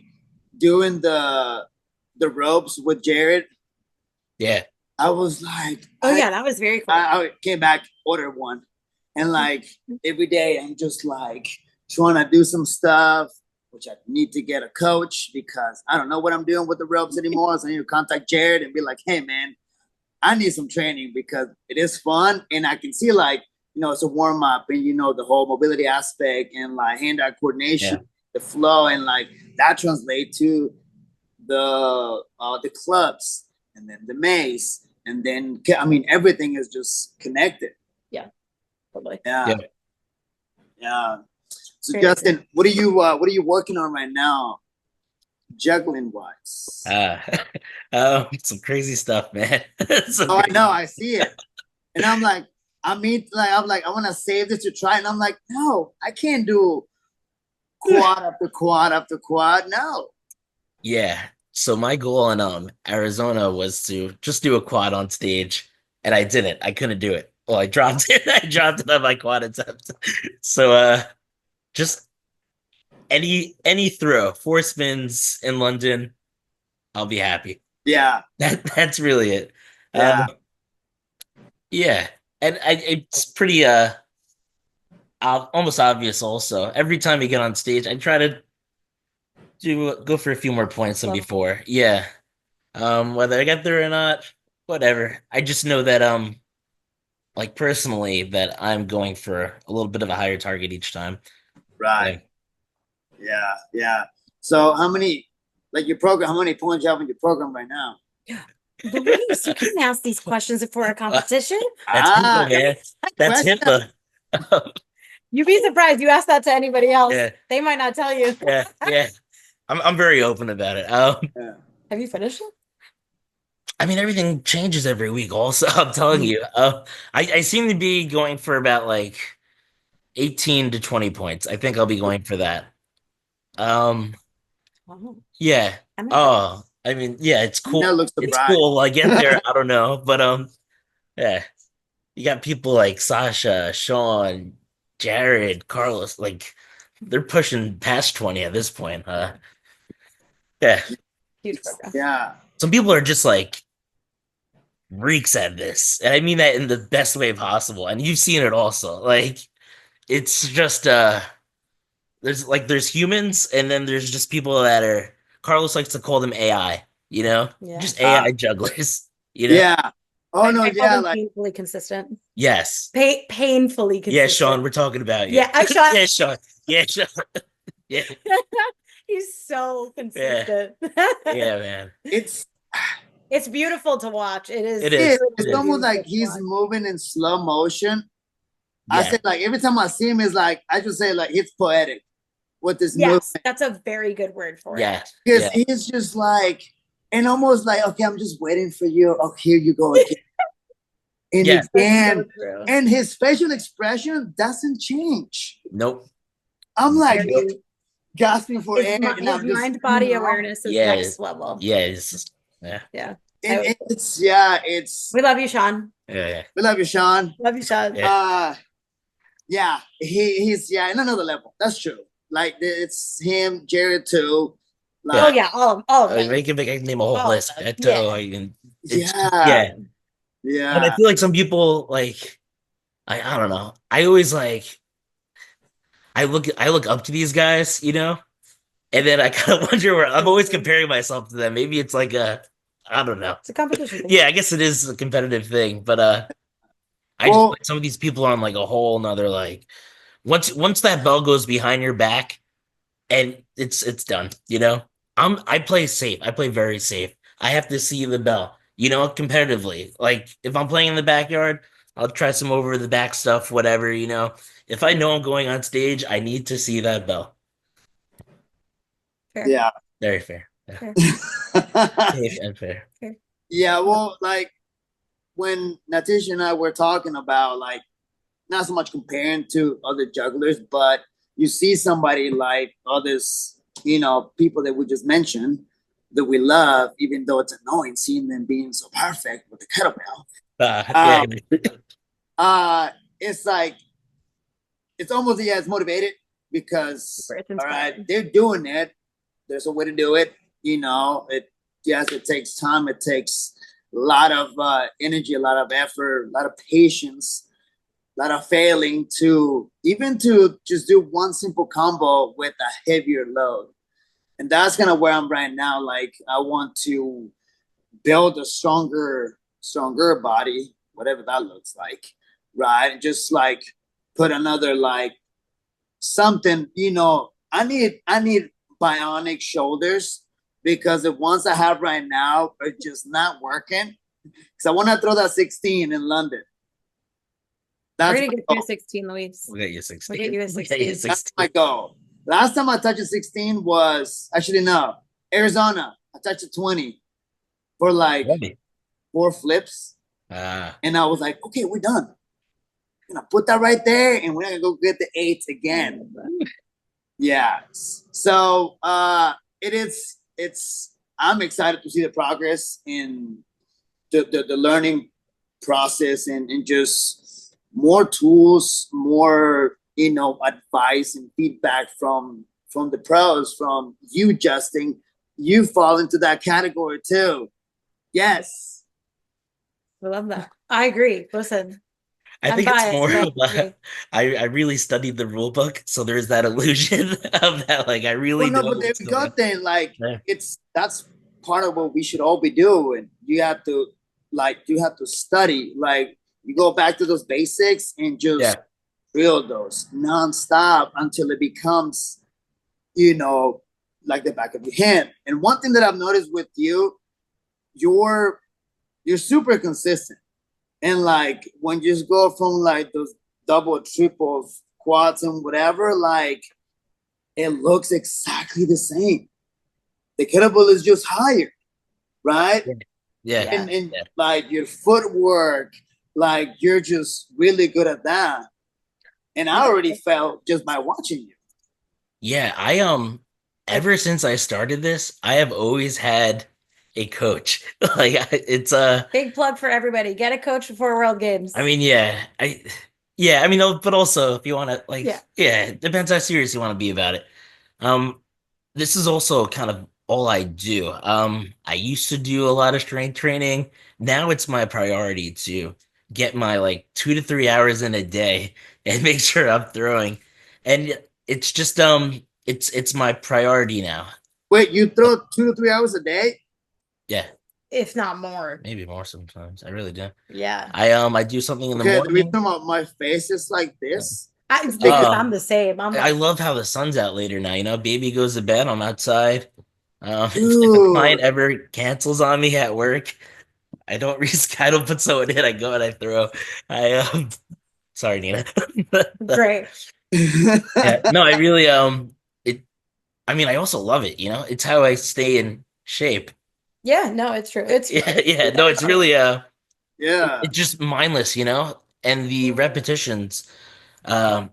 [SPEAKER 3] doing the ropes with Jared,
[SPEAKER 1] Yeah.
[SPEAKER 3] I was like,
[SPEAKER 2] oh yeah, that was very cool.
[SPEAKER 3] I came back, ordered one, and like every day I'm just like trying to do some stuff, which I need to get a coach because I don't know what I'm doing with the ropes anymore. So I need to contact Jared and be like, hey man, I need some training because it is fun, and I can see like it's a warm up, and the whole mobility aspect and like hand-eye coordination, the flow, and like that translates to the clubs, and then the mace, and then everything is just connected.
[SPEAKER 2] Yeah, totally.
[SPEAKER 3] Yeah. So Justin, what are you working on right now, juggling wise?
[SPEAKER 1] Some crazy stuff, man.
[SPEAKER 3] I know, I see it, and I'm like, I want to save this to try, and I'm like, no, I can't do quad after quad after quad. No.
[SPEAKER 1] Yeah. So my goal in Arizona was to just do a quad on stage, and I didn't. I couldn't do it. Well, I dropped it. I dropped it on my quad attempt. So just any throw, 4 spins in London, I'll be happy.
[SPEAKER 3] Yeah.
[SPEAKER 1] That's really it.
[SPEAKER 3] Yeah.
[SPEAKER 1] Yeah. And it's pretty almost obvious also. Every time you get on stage, I try to go for a few more points than before. Yeah. Whether I get there or not, whatever. I just know that like personally that I'm going for a little bit of a higher target each time.
[SPEAKER 3] Right. Yeah. So how many points you have in your program right now?
[SPEAKER 2] Luis, you can ask these questions before a competition.
[SPEAKER 1] That's HIPAA, man. That's HIPAA.
[SPEAKER 2] You'd be surprised. You ask that to anybody else. Yeah. They might not tell you.
[SPEAKER 1] Yeah. I'm very open about it.
[SPEAKER 2] Have you finished it?
[SPEAKER 1] I mean, everything changes every week. Also, I'm telling you, I seem to be going for about like 18 to 20 points. I think I'll be going for that. Yeah. Oh, I mean, yeah, it's cool. It's cool. I get there. I don't know, but yeah, you got people like Sasha, Sean, Jared, Carlos. Like they're pushing past 20 at this point. Yeah.
[SPEAKER 2] Huge program.
[SPEAKER 3] Yeah.
[SPEAKER 1] Some people are just like reeks at this, and I mean that in the best way possible. And you've seen it also. Like it's just there's humans, and then there's just people that are. Carlos likes to call them AI. Just AI jugglers.
[SPEAKER 3] Yeah. Oh no, yeah, like
[SPEAKER 2] painfully consistent.
[SPEAKER 1] Yes.
[SPEAKER 2] Painfully consistent.
[SPEAKER 1] Yeah, Sean, we're talking about you.
[SPEAKER 2] Yeah, Sean.
[SPEAKER 1] Yeah, Sean. Yeah, Sean. Yeah.
[SPEAKER 2] He's so consistent.
[SPEAKER 1] Yeah, man.
[SPEAKER 2] It's beautiful to watch. It is.
[SPEAKER 3] It's almost like he's moving in slow motion. Yeah. I said, like, every time I see him, is like, I just say, like, it's poetic with this movement.
[SPEAKER 2] That's a very good word for
[SPEAKER 1] it.
[SPEAKER 3] Because he's just like, and almost like, okay, I'm just waiting for you. Oh, here you go again. And again, so and his facial expression doesn't change.
[SPEAKER 1] Nope.
[SPEAKER 3] I'm like gasping for air.
[SPEAKER 2] His mind-body awareness is next level.
[SPEAKER 1] Yeah.
[SPEAKER 3] It's
[SPEAKER 2] we love you, Sean.
[SPEAKER 1] Yeah.
[SPEAKER 3] We love you, Sean.
[SPEAKER 2] Love you, Sean.
[SPEAKER 3] He's in another level. That's true. Like it's him, Jared too.
[SPEAKER 2] Like, all of them.
[SPEAKER 1] I can name a whole list.
[SPEAKER 3] Yeah.
[SPEAKER 1] But I feel like some people like I don't know. I always like I look up to these guys, and then I kind of wonder where I'm always comparing myself to them. Maybe it's like I don't know.
[SPEAKER 2] It's a competition thing.
[SPEAKER 1] Yeah, I guess it is a competitive thing, but I just like some of these people are on like a whole nother like once that bell goes behind your back and it's done, I play safe. I play very safe. I have to see the bell, competitively. Like if I'm playing in the backyard, I'll try some over the back stuff, whatever, If I know I'm going on stage, I need to see that bell.
[SPEAKER 2] Fair.
[SPEAKER 3] Yeah.
[SPEAKER 1] Very fair. Yeah. Safe and fair.
[SPEAKER 3] Yeah, well, like when Natisha and I were talking about like not so much comparing to other jugglers, but you see somebody like others, people that we just mentioned that we love, even though it's annoying seeing them being so perfect with the kettlebell. It's like it's almost it's motivated because all right, they're doing it. There's a way to do it. It takes time. It takes a lot of energy, a lot of effort, a lot of patience, a lot of failing to just do one simple combo with a heavier load. And that's kind of where I'm right now. Like I want to build a stronger body, whatever that looks like, right? And just like put another like something, I need bionic shoulders because the ones I have right now are just not working. Because I want to throw that 16 in London.
[SPEAKER 2] We're
[SPEAKER 3] That's
[SPEAKER 2] gonna
[SPEAKER 3] my
[SPEAKER 2] get you a
[SPEAKER 3] goal.
[SPEAKER 2] 16, Luis.
[SPEAKER 1] We'll get you
[SPEAKER 2] We'll
[SPEAKER 1] 16.
[SPEAKER 2] get you a
[SPEAKER 1] We'll get you
[SPEAKER 2] 16.
[SPEAKER 3] That's
[SPEAKER 1] 16.
[SPEAKER 3] my goal. Last time I touched a 16 was actually no, Arizona. I touched a 20 for like
[SPEAKER 1] Ready.
[SPEAKER 3] 4 flips.
[SPEAKER 1] Ah,
[SPEAKER 3] And I was like, okay, we're done. I'm gonna put that right there and we're gonna go get the eights again. Yeah. So it's I'm excited to see the progress in the learning process and just more tools, more advice and feedback from the pros, from you, Justin. You fall into that category too. Yes.
[SPEAKER 2] I love that. I agree. Listen,
[SPEAKER 1] I
[SPEAKER 2] I'm
[SPEAKER 1] think it's
[SPEAKER 2] biased,
[SPEAKER 1] more
[SPEAKER 2] but
[SPEAKER 1] of a, I really studied the rule book, so there's that illusion of that. Like I
[SPEAKER 3] Well,
[SPEAKER 1] really
[SPEAKER 3] no,
[SPEAKER 1] know
[SPEAKER 3] but there
[SPEAKER 1] what's
[SPEAKER 3] we
[SPEAKER 1] going
[SPEAKER 3] go
[SPEAKER 1] on.
[SPEAKER 3] then. Like
[SPEAKER 1] Yeah.
[SPEAKER 3] that's part of what we should all be doing. You have to study. Like you go back to those basics and just
[SPEAKER 1] Yeah.
[SPEAKER 3] drill those nonstop until it becomes, you know, like the back of your hand. And one thing that I've noticed with you, you're you're super consistent. And like when you just go from like those double, triples, quads, and whatever, like it looks exactly the same. The kettlebell is just higher, right?
[SPEAKER 1] Yeah. Yeah.
[SPEAKER 3] And
[SPEAKER 1] Yeah.
[SPEAKER 3] like your footwork, like you're just really good at that. And I already felt just by watching you.
[SPEAKER 1] Yeah, ever since I started this, I have always had a coach. Like it's
[SPEAKER 2] big plug for everybody. Get a coach before World
[SPEAKER 1] I
[SPEAKER 2] Games.
[SPEAKER 1] mean, yeah, I mean, but also if you want to
[SPEAKER 2] Yeah.
[SPEAKER 1] yeah, it depends how serious you want to be about it. Um, this is also kind of all I do. I used to do a lot of strength training. Now it's my priority to get my like 2 to 3 hours in a day and make sure I'm throwing. And it's just it's my priority now.
[SPEAKER 3] Wait, you throw 2 to 3 hours a day?
[SPEAKER 1] Yeah,
[SPEAKER 2] If not more.
[SPEAKER 1] maybe more sometimes. I really do.
[SPEAKER 2] Yeah.
[SPEAKER 1] I do something in the
[SPEAKER 3] Okay, the
[SPEAKER 1] morning.
[SPEAKER 3] reason why my face is like this
[SPEAKER 2] It's
[SPEAKER 3] is
[SPEAKER 2] because
[SPEAKER 3] because
[SPEAKER 1] Uh,
[SPEAKER 2] I'm the same. I'm
[SPEAKER 1] I
[SPEAKER 2] like,
[SPEAKER 1] love how the sun's out later now. You know, baby goes to bed, I'm outside. If a client
[SPEAKER 3] dude.
[SPEAKER 1] ever cancels on me at work, I don't risk. I don't put someone in. I go and I throw. I sorry, Nina.
[SPEAKER 2] great.
[SPEAKER 1] Yeah, no, I really it. I mean, I also love it. You know, it's how I stay in shape.
[SPEAKER 2] Yeah, no, it's true. It's
[SPEAKER 1] Yeah, yeah. No, it's really
[SPEAKER 3] Yeah.
[SPEAKER 1] it's just mindless. You know, and the repetitions. Um,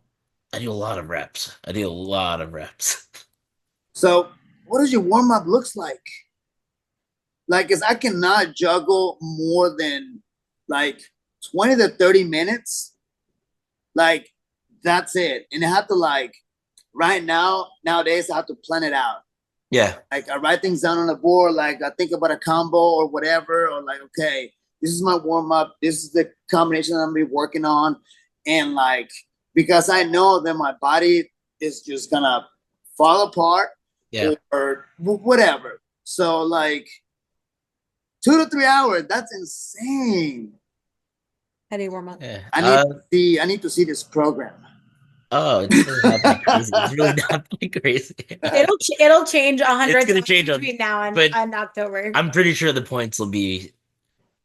[SPEAKER 1] I do a lot of reps. I do a lot of reps.
[SPEAKER 3] So what does your warm up looks like? Like, cause I cannot juggle more than like 20 to 30 minutes. Like, that's it. And I have to like right now, nowadays I have to plan it out.
[SPEAKER 1] Yeah,
[SPEAKER 3] Like I write things down on the board, like I think about a combo or whatever, or like, okay, this is my warm up, this is the combination I'm gonna be working on. And like because I know that my body is just gonna fall apart
[SPEAKER 1] yeah.
[SPEAKER 3] or whatever. So like 2 to 3 hours. That's insane.
[SPEAKER 2] how do you warm up?
[SPEAKER 1] Yeah.
[SPEAKER 3] I need to see. I need to see this program.
[SPEAKER 1] Oh, it's really not that crazy. It's really not that crazy.
[SPEAKER 2] It'll change a
[SPEAKER 1] It's
[SPEAKER 2] hundred
[SPEAKER 1] gonna
[SPEAKER 2] times
[SPEAKER 1] change on,
[SPEAKER 2] between now
[SPEAKER 1] but
[SPEAKER 2] and October.
[SPEAKER 1] I'm pretty sure the points will be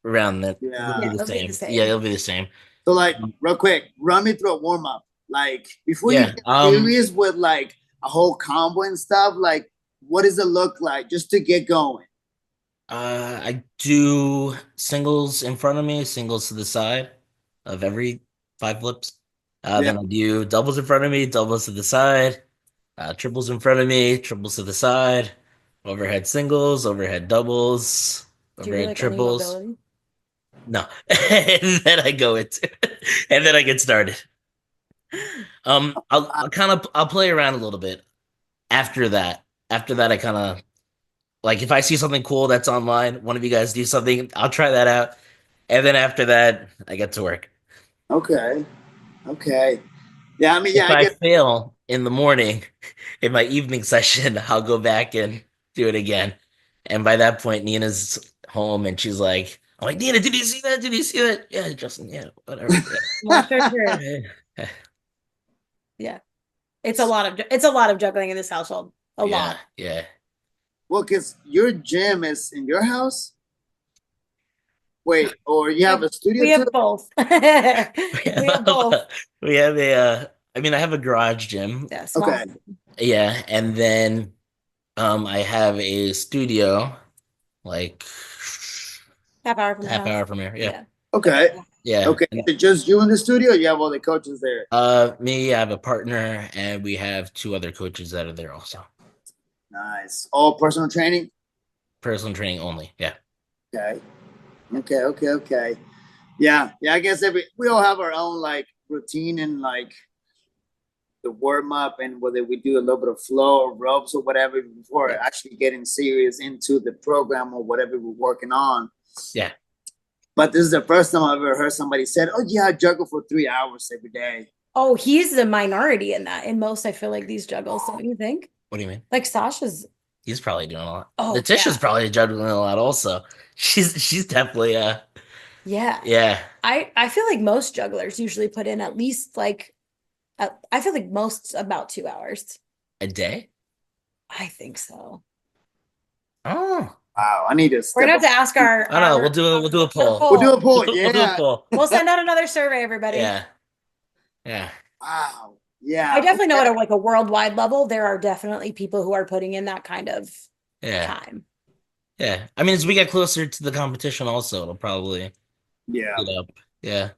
[SPEAKER 1] around that. It'll be
[SPEAKER 2] Yeah,
[SPEAKER 3] Yeah.
[SPEAKER 1] the
[SPEAKER 2] it'll be the
[SPEAKER 1] same. Yeah,
[SPEAKER 2] same.
[SPEAKER 1] it'll be the same.
[SPEAKER 3] So like, real quick, run me through a warm up. Like before you
[SPEAKER 1] Yeah.
[SPEAKER 3] get serious with like a whole combo and stuff. Like, what does it look like just to get going?
[SPEAKER 1] I do singles in front of me, singles to the side of every 5 flips.
[SPEAKER 3] Yeah.
[SPEAKER 1] Then I do doubles in front of me, doubles to the side, triples in front of me, triples to the side, overhead singles, overhead doubles,
[SPEAKER 2] Do you do
[SPEAKER 1] overhead
[SPEAKER 2] like any
[SPEAKER 1] triples.
[SPEAKER 2] mobility?
[SPEAKER 1] No. And then I go into and then I get started. I'll play around a little bit after that. After that, I kind of like if I see something cool that's online, one of you guys do something, I'll try that out. And then after that, I get to work.
[SPEAKER 3] Okay. Okay. Yeah. I mean, yeah,
[SPEAKER 1] If
[SPEAKER 3] I
[SPEAKER 1] I
[SPEAKER 3] get.
[SPEAKER 1] fail in the morning, in my evening session, I'll go back and do it again. And by that point, Nina's home and she's like, I'm like, Nina, did you see that? Did you see that? Yeah, Justin, yeah, whatever.
[SPEAKER 2] Well, sure.
[SPEAKER 1] Yeah.
[SPEAKER 2] Yeah. It's a lot of juggling in this household. A lot.
[SPEAKER 1] Yeah.
[SPEAKER 3] Well, because your gym is in your house. Wait, or you have a studio
[SPEAKER 2] We
[SPEAKER 3] too?
[SPEAKER 2] have both. We have both.
[SPEAKER 1] We have I mean, I have a garage gym.
[SPEAKER 2] Yeah, small.
[SPEAKER 3] Okay.
[SPEAKER 1] Yeah, and then I have a studio like
[SPEAKER 2] Half hour from the
[SPEAKER 1] half
[SPEAKER 2] house.
[SPEAKER 1] hour from here. Yeah.
[SPEAKER 2] Yeah.
[SPEAKER 3] Okay.
[SPEAKER 1] Yeah.
[SPEAKER 3] Okay. Is it just you in the studio? Or you have all the coaches there.
[SPEAKER 1] Me, I have a partner and we have two other coaches that are there also.
[SPEAKER 3] Nice. All personal training.
[SPEAKER 1] Personal training only. Yeah.
[SPEAKER 3] Okay. Okay. Yeah. I guess we all have our own like routine and like the warm up and whether we do a little bit of flow or ropes or whatever before actually getting serious into the program or whatever we're working on.
[SPEAKER 1] Yeah.
[SPEAKER 3] But this is the first time I've ever heard somebody said, "Oh yeah, I juggle for 3 hours every day."
[SPEAKER 2] Oh, he's the minority in that. In most, I feel like these juggles. Don't you think?
[SPEAKER 1] What do you mean?
[SPEAKER 2] Like Sasha's.
[SPEAKER 1] He's probably doing a lot.
[SPEAKER 2] Oh,
[SPEAKER 1] Letitia's
[SPEAKER 2] yeah.
[SPEAKER 1] probably juggling a lot also. She's definitely
[SPEAKER 2] Yeah.
[SPEAKER 1] yeah.
[SPEAKER 2] I feel like most jugglers usually put in at least like I feel like most about 2 hours.
[SPEAKER 1] A day?
[SPEAKER 2] I think so.
[SPEAKER 1] Oh.
[SPEAKER 3] Wow, I need to.
[SPEAKER 2] We're gonna have to ask our.
[SPEAKER 1] I don't know. We'll do a poll.
[SPEAKER 3] We'll do a poll.
[SPEAKER 1] We'll do a
[SPEAKER 3] Yeah.
[SPEAKER 1] poll.
[SPEAKER 2] We'll send out another survey, everybody.
[SPEAKER 1] Yeah. Yeah.
[SPEAKER 3] Wow. Yeah.
[SPEAKER 2] I definitely know at a worldwide level, there are definitely people who are putting in that kind of time.
[SPEAKER 1] Yeah. I mean, as we get closer to the competition, also, it'll probably
[SPEAKER 3] Yeah.
[SPEAKER 1] get up. Yeah.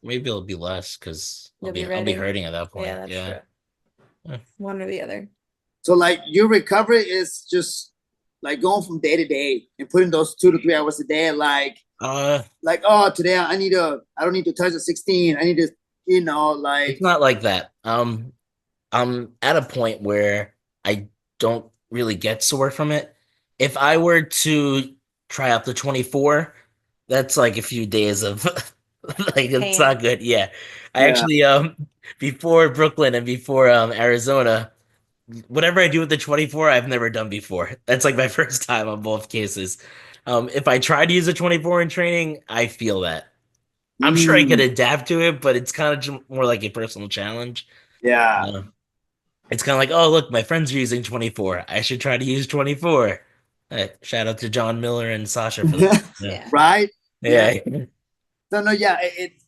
[SPEAKER 1] Maybe it'll be less because I'll be hurting at that point.
[SPEAKER 2] Yeah, that's true.
[SPEAKER 1] Yeah.
[SPEAKER 2] One or the other.
[SPEAKER 3] So like your recovery is just like going from day to day and putting those 2 to 3 hours a day, like oh today I don't need to touch the 16. I need to, like
[SPEAKER 1] it's not like that. I'm at a point where I don't really get sore from it. If I were to try out the 24, that's like a few days of like it's not good. Yeah. I actually before Brooklyn and before Arizona, whatever I do with the 24, I've never done before. That's like my first time on both cases. If I try to use a 24 in training, I feel that. I'm sure I could adapt to it, but it's kind of more like a personal challenge.
[SPEAKER 3] Yeah.
[SPEAKER 1] It's kind of like, oh, look, my friends are using 24. I should try to use 24. Shout out to John Miller and Sasha for that.
[SPEAKER 2] Yeah.
[SPEAKER 3] Right?
[SPEAKER 1] Yeah.
[SPEAKER 3] So no, yeah,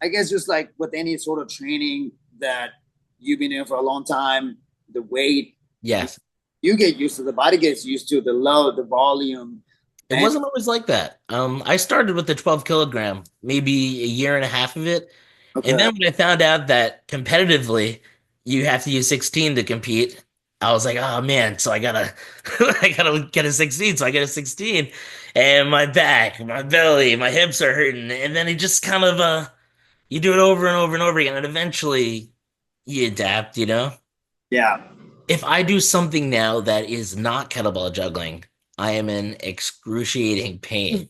[SPEAKER 3] I guess just like with any sort of training that you've been in for a long time, the weight,
[SPEAKER 1] Yes.
[SPEAKER 3] you get used to, the body gets used to the load, the volume.
[SPEAKER 1] It wasn't always like that. I started with the 12 kilogram, maybe a year and a half of it.
[SPEAKER 3] Okay.
[SPEAKER 1] And then when I found out that competitively you have to use 16 to compete, I was like, oh man, so I gotta I gotta get a 16. So I get a 16. And my back, my belly, my hips are hurting. And then it just kind of you do it over and over and over again, and eventually you adapt,
[SPEAKER 3] Yeah.
[SPEAKER 1] If I do something now that is not kettlebell juggling, I am in excruciating pain.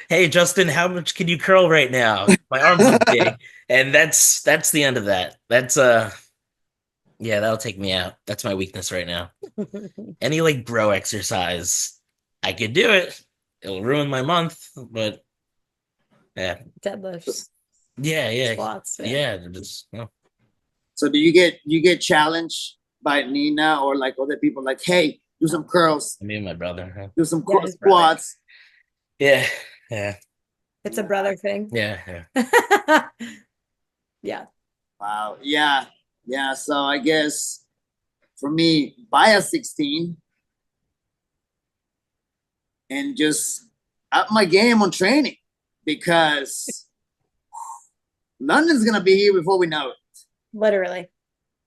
[SPEAKER 1] Hey, Justin, how much can you curl right now? My arms are big, and that's the end of that. That's yeah, that'll take me out. That's my weakness right now. Any like bro exercise, I could do it. It'll ruin my month, but yeah,
[SPEAKER 2] Deadlifts.
[SPEAKER 1] yeah,
[SPEAKER 2] Squats.
[SPEAKER 1] yeah. Just,
[SPEAKER 3] So do you get challenged by Nina or like other people like, hey, do some curls,
[SPEAKER 1] me and my brother. Huh?
[SPEAKER 3] do some
[SPEAKER 2] his
[SPEAKER 3] squats?
[SPEAKER 1] Yeah.
[SPEAKER 2] It's a brother thing.
[SPEAKER 1] Yeah.
[SPEAKER 2] Yeah.
[SPEAKER 3] Wow. Yeah. So I guess for me, buy a 16 and just up my game on training because London's gonna be here before we know it.
[SPEAKER 2] Literally.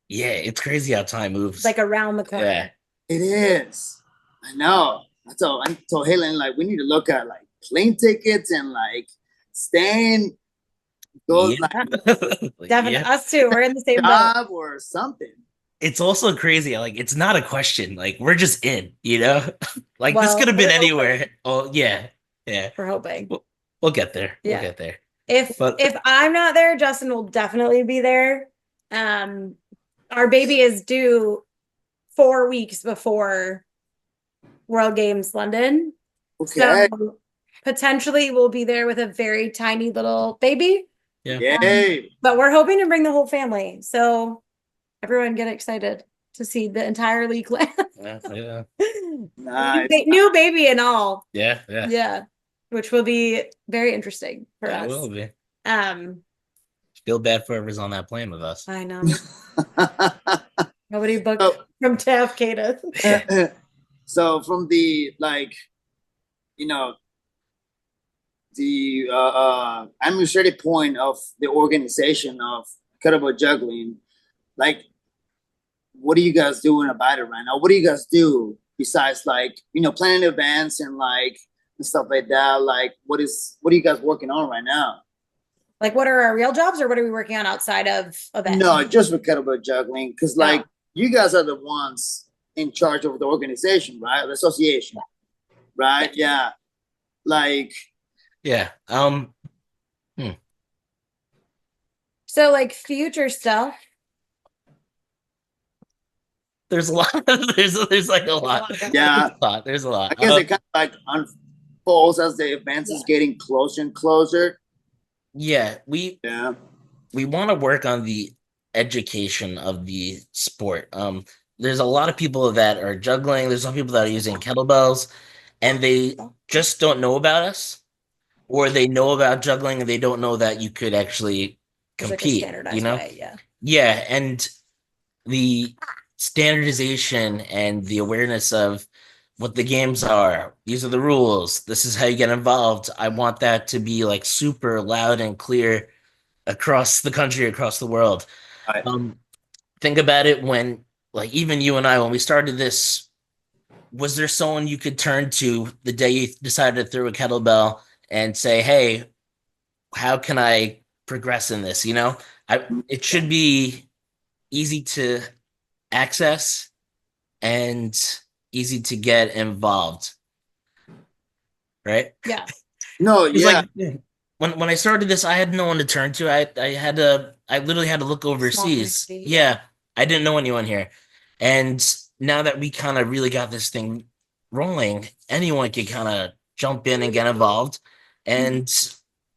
[SPEAKER 1] Yeah, it's crazy how time moves.
[SPEAKER 2] Like around the corner.
[SPEAKER 1] Yeah.
[SPEAKER 3] It is. I know. I told Helen, like, we need to look at like plane tickets and like staying those
[SPEAKER 1] Yeah.
[SPEAKER 2] Definitely. Yeah. Us too. We're in the same
[SPEAKER 3] job or something.
[SPEAKER 1] It's also crazy. Like, it's not a question. Like, we're just in, Like, this could have been anywhere. Oh, yeah.
[SPEAKER 2] We're hoping.
[SPEAKER 1] We'll get there.
[SPEAKER 2] Yeah.
[SPEAKER 1] We'll get there.
[SPEAKER 2] If I'm not there, Justin will definitely be there. Our baby is due 4 weeks before World Games London.
[SPEAKER 3] Okay.
[SPEAKER 2] So potentially we'll be there with a very tiny little baby.
[SPEAKER 1] Yeah.
[SPEAKER 3] Yay.
[SPEAKER 2] But we're hoping to bring the whole family. So everyone get excited to see the entire league class.
[SPEAKER 1] Yeah.
[SPEAKER 3] Nice.
[SPEAKER 2] New baby and all.
[SPEAKER 1] Yeah.
[SPEAKER 2] Yeah. Which will be very interesting for
[SPEAKER 1] It
[SPEAKER 2] us.
[SPEAKER 1] will be.
[SPEAKER 2] Um,
[SPEAKER 1] Feel bad for whoever's on that plane with us.
[SPEAKER 2] I know. Nobody booked
[SPEAKER 3] So-
[SPEAKER 2] from JFK to
[SPEAKER 3] So from the like, you know, the administrative point of the organization of kettlebell juggling, like, what are you guys doing about it right now? What do you guys do besides like, planning events and like and stuff like that? Like, what are you guys working on right now?
[SPEAKER 2] like what are our real jobs or what are we working on outside of events?
[SPEAKER 3] No, just with kettlebell juggling, because like you guys are the ones in charge of the organization, right? The association, right? Yeah. Like,
[SPEAKER 1] Yeah.
[SPEAKER 2] So like future stuff.
[SPEAKER 1] There's a lot. There's like a lot.
[SPEAKER 3] yeah,
[SPEAKER 1] There's a lot.
[SPEAKER 3] I guess it kind of like unfolds as the events is getting closer and closer.
[SPEAKER 1] Yeah, we
[SPEAKER 3] Yeah.
[SPEAKER 1] want to work on the education of the sport. There's a lot of people that are juggling. There's some people that are using kettlebells, and they just don't know about us, or they know about juggling and they don't know that you could actually compete.
[SPEAKER 2] Like a way, yeah.
[SPEAKER 1] Yeah, and the standardization and the awareness of what the games are. These are the rules. This is how you get involved. I want that to be like super loud and clear across the country, across the world.
[SPEAKER 3] Right.
[SPEAKER 1] Think about it when, like, even you and I, when we started this, was there someone you could turn to the day you decided to throw a kettlebell and say, "Hey, how can I progress in this?" It should be easy to access and easy to get involved, right?
[SPEAKER 2] Yeah.
[SPEAKER 3] No,
[SPEAKER 1] It's
[SPEAKER 3] yeah.
[SPEAKER 1] like when I started this, I had no one to turn to. I literally had to look overseas.
[SPEAKER 2] community,
[SPEAKER 1] Yeah, I didn't know anyone here. And now that we kind of really got this thing rolling, anyone can kind of jump in and get involved. And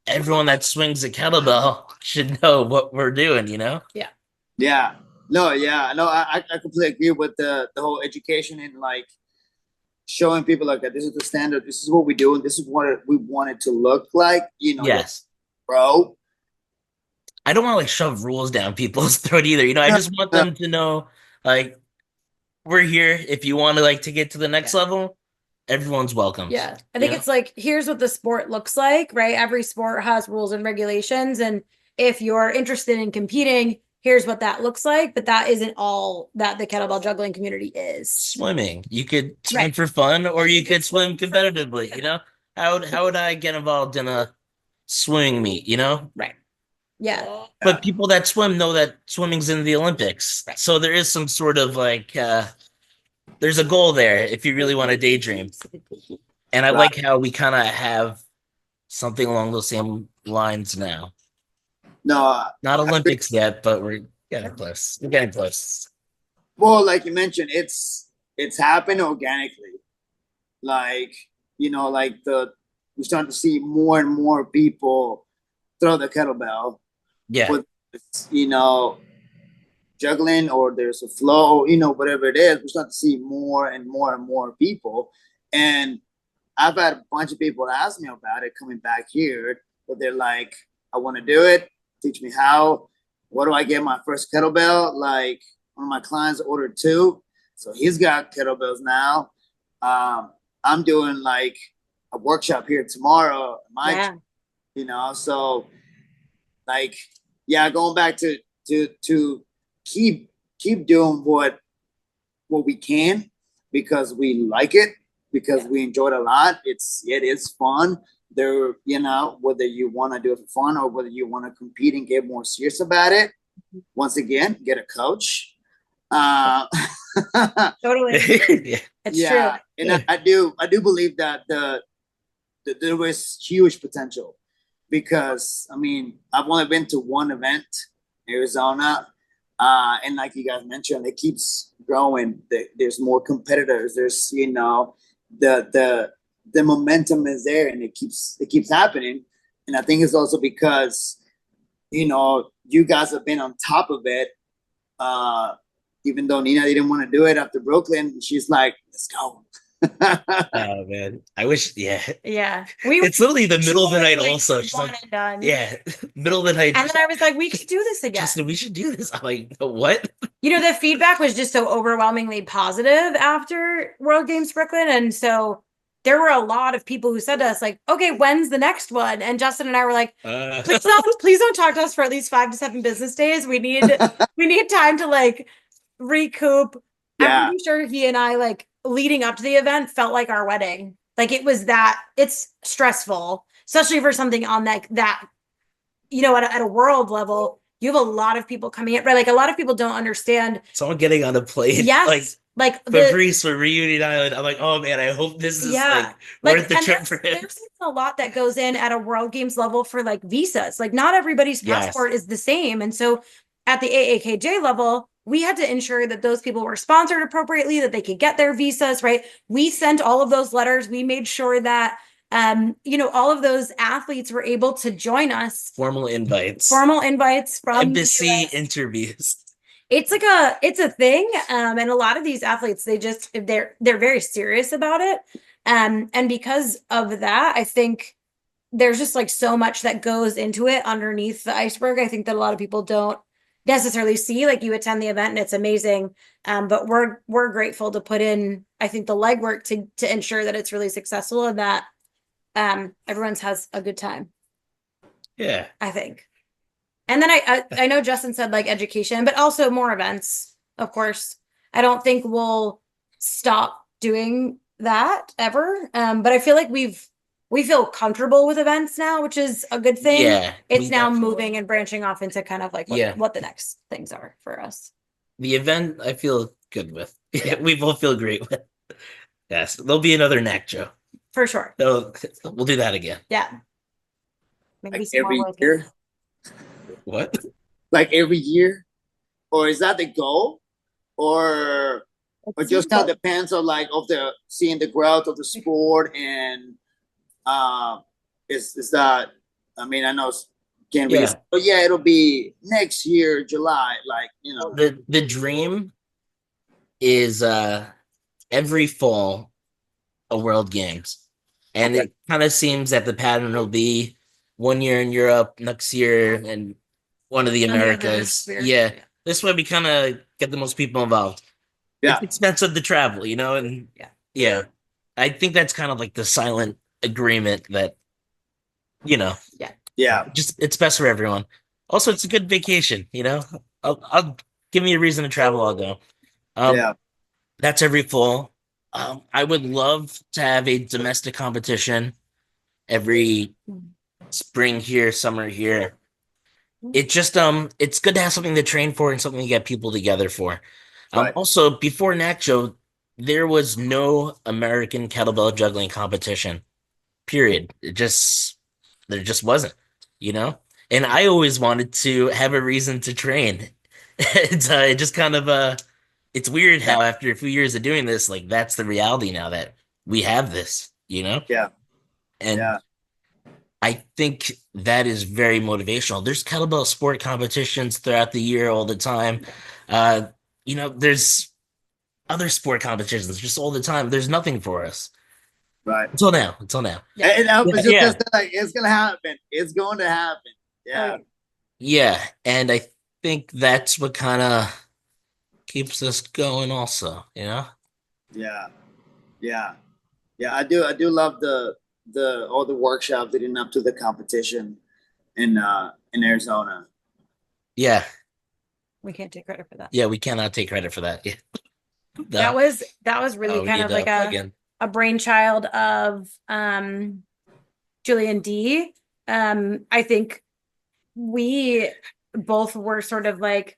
[SPEAKER 1] everyone that swings a kettlebell should know what we're doing,
[SPEAKER 2] Yeah.
[SPEAKER 3] Yeah. No, yeah. No, I completely agree with the whole education and like showing people like that this is the standard, this is what we do, and this is what we want it to look like,
[SPEAKER 1] Yes.
[SPEAKER 3] bro.
[SPEAKER 1] I don't want to like shove rules down people's throat either. I just want them to know, like, we're here. If you want to like to get to the next level, everyone's welcome.
[SPEAKER 2] Yeah. I think it's like, here's what the sport looks like, right? Every sport has rules and regulations. And if you're interested in competing, here's what that looks like. But that isn't all that the kettlebell juggling community is.
[SPEAKER 1] Swimming. You could swim for fun or you could swim competitively. How would I get involved in a swimming meet,
[SPEAKER 2] Right. Yeah.
[SPEAKER 1] But people that swim know that swimming's in the Olympics. So there is some sort of like there's a goal there if you really want to daydream. And I like how we kind of have something along those same lines now.
[SPEAKER 3] No,
[SPEAKER 1] not Olympics yet, but we're getting close. We're getting close.
[SPEAKER 3] Well, like you mentioned, it's happened organically. Like, like we start to see more and more people throw the kettlebell.
[SPEAKER 1] Yeah.
[SPEAKER 3] With, juggling or there's a flow, whatever it is, we start to see more and more and more people. And I've had a bunch of people ask me about it coming back here, but they're like, I want to do it. Teach me how. What do I get my first kettlebell? Like one of my clients ordered 2. So he's got kettlebells now. I'm doing like a workshop here tomorrow. So like, yeah, going back to keep doing what we can because we like it, because we enjoy it a lot. It is fun. There, whether you want to do it for fun or whether you want to compete and get more serious about it. Once again, get a coach.
[SPEAKER 2] Totally. It's true.
[SPEAKER 3] And I do believe that there is huge potential because I mean I've only been to one event, Arizona, and like you guys mentioned, it keeps growing. There's more competitors. There's the the momentum is there and it keeps happening. And I think it's also because, you guys have been on top of it. Even though Nina didn't want to do it after Brooklyn, she's like, let's go.
[SPEAKER 1] Oh man, I wish. Yeah,
[SPEAKER 2] Yeah,
[SPEAKER 1] it's literally the middle of the night.
[SPEAKER 2] like,
[SPEAKER 1] Also, she's
[SPEAKER 2] one
[SPEAKER 1] like,
[SPEAKER 2] and done.
[SPEAKER 1] yeah, middle of the night.
[SPEAKER 2] And then I was like, we should do this again.
[SPEAKER 1] Justin, we should do this. I'm like, what?
[SPEAKER 2] The feedback was just so overwhelmingly positive after World Games Brooklyn, and so there were a lot of people who said to us, like, okay, when's the next one? And Justin and I were like, please don't talk to us for at least 5 to 7 business days. We need time to like recoup. Yeah. I'm pretty sure he and I, like, leading up to the event felt like our wedding. Like, it's stressful, especially for something on that at a world level. You have a lot of people coming in, right? Like, a lot of people don't understand.
[SPEAKER 1] Someone getting on a plane.
[SPEAKER 2] Yes. Like
[SPEAKER 1] Fabrice for Reunion Island. I'm like, oh man, I hope this is worth the trip for him.
[SPEAKER 2] There's a lot that goes in at a World Games level for like visas. Like, not everybody's passport is the same. And so at the AAKJ level, we had to ensure that those people were sponsored appropriately, that they could get their visas, right? We sent all of those letters. We made sure that all of those athletes were able to join us.
[SPEAKER 1] Formal invites
[SPEAKER 2] from
[SPEAKER 1] embassy interviews.
[SPEAKER 2] It's a thing. And a lot of these athletes, they're very serious about it. And because of that, I think there's just like so much that goes into it underneath the iceberg. I think that a lot of people don't necessarily see. Like, you attend the event and it's amazing. But we're grateful to put in, I think, the legwork to ensure that it's really successful and that everyone's has a good time.
[SPEAKER 1] Yeah,
[SPEAKER 2] I think. And then I know Justin said like education, but also more events, of course. I don't think we'll stop doing that ever. But I feel like we feel comfortable with events now, which is a good thing.
[SPEAKER 1] Yeah,
[SPEAKER 2] it's now moving and branching off into kind of like what the next things are for us.
[SPEAKER 1] The event I feel good with. Yeah, we both feel great with. Yes, there'll be another NAKJO.
[SPEAKER 2] For sure.
[SPEAKER 1] We'll do that again.
[SPEAKER 2] Yeah.
[SPEAKER 3] Maybe like every year.
[SPEAKER 1] What?
[SPEAKER 3] Like every year? Or is that the goal? Or just kind of depends on seeing the growth of the sport and is that, I mean, I know can't really, but yeah, it'll be next year, July,
[SPEAKER 1] The dream is every fall a World Games. And it kind of seems that the pattern will be 1 year in Europe, next year and one of the Americas. Yeah. This way we kind of get the most people involved. Yeah. It's expensive to travel, and yeah. I think that's kind of like the silent agreement that, just it's best for everyone. Also, it's a good vacation, I'll give me a reason to travel, I'll go. That's every fall. I would love to have a domestic competition every spring here, summer here. It just it's good to have something to train for and something to get people together for. Also, before NAKJO, there was no American kettlebell juggling competition. Period. There just wasn't, And I always wanted to have a reason to train. It just kind of it's weird how after a few years of doing this, like that's the reality now that we have this,
[SPEAKER 3] Yeah.
[SPEAKER 1] And I think that is very motivational. There's kettlebell sport competitions throughout the year all the time. There's other sport competitions just all the time. There's nothing for us.
[SPEAKER 3] Right.
[SPEAKER 1] Until now.
[SPEAKER 3] Yeah. Just like, it's gonna happen. It's going to happen. Yeah.
[SPEAKER 1] Yeah. And I think that's what kind of keeps us going also, Yeah.
[SPEAKER 3] I do love all the workshops leading up to the competition in Arizona.
[SPEAKER 1] Yeah.
[SPEAKER 2] We can't take credit for that.
[SPEAKER 1] Yeah, we cannot take credit for that. Yeah.
[SPEAKER 2] That was really kind of like a brainchild of Julian D. I think we both were sort of like,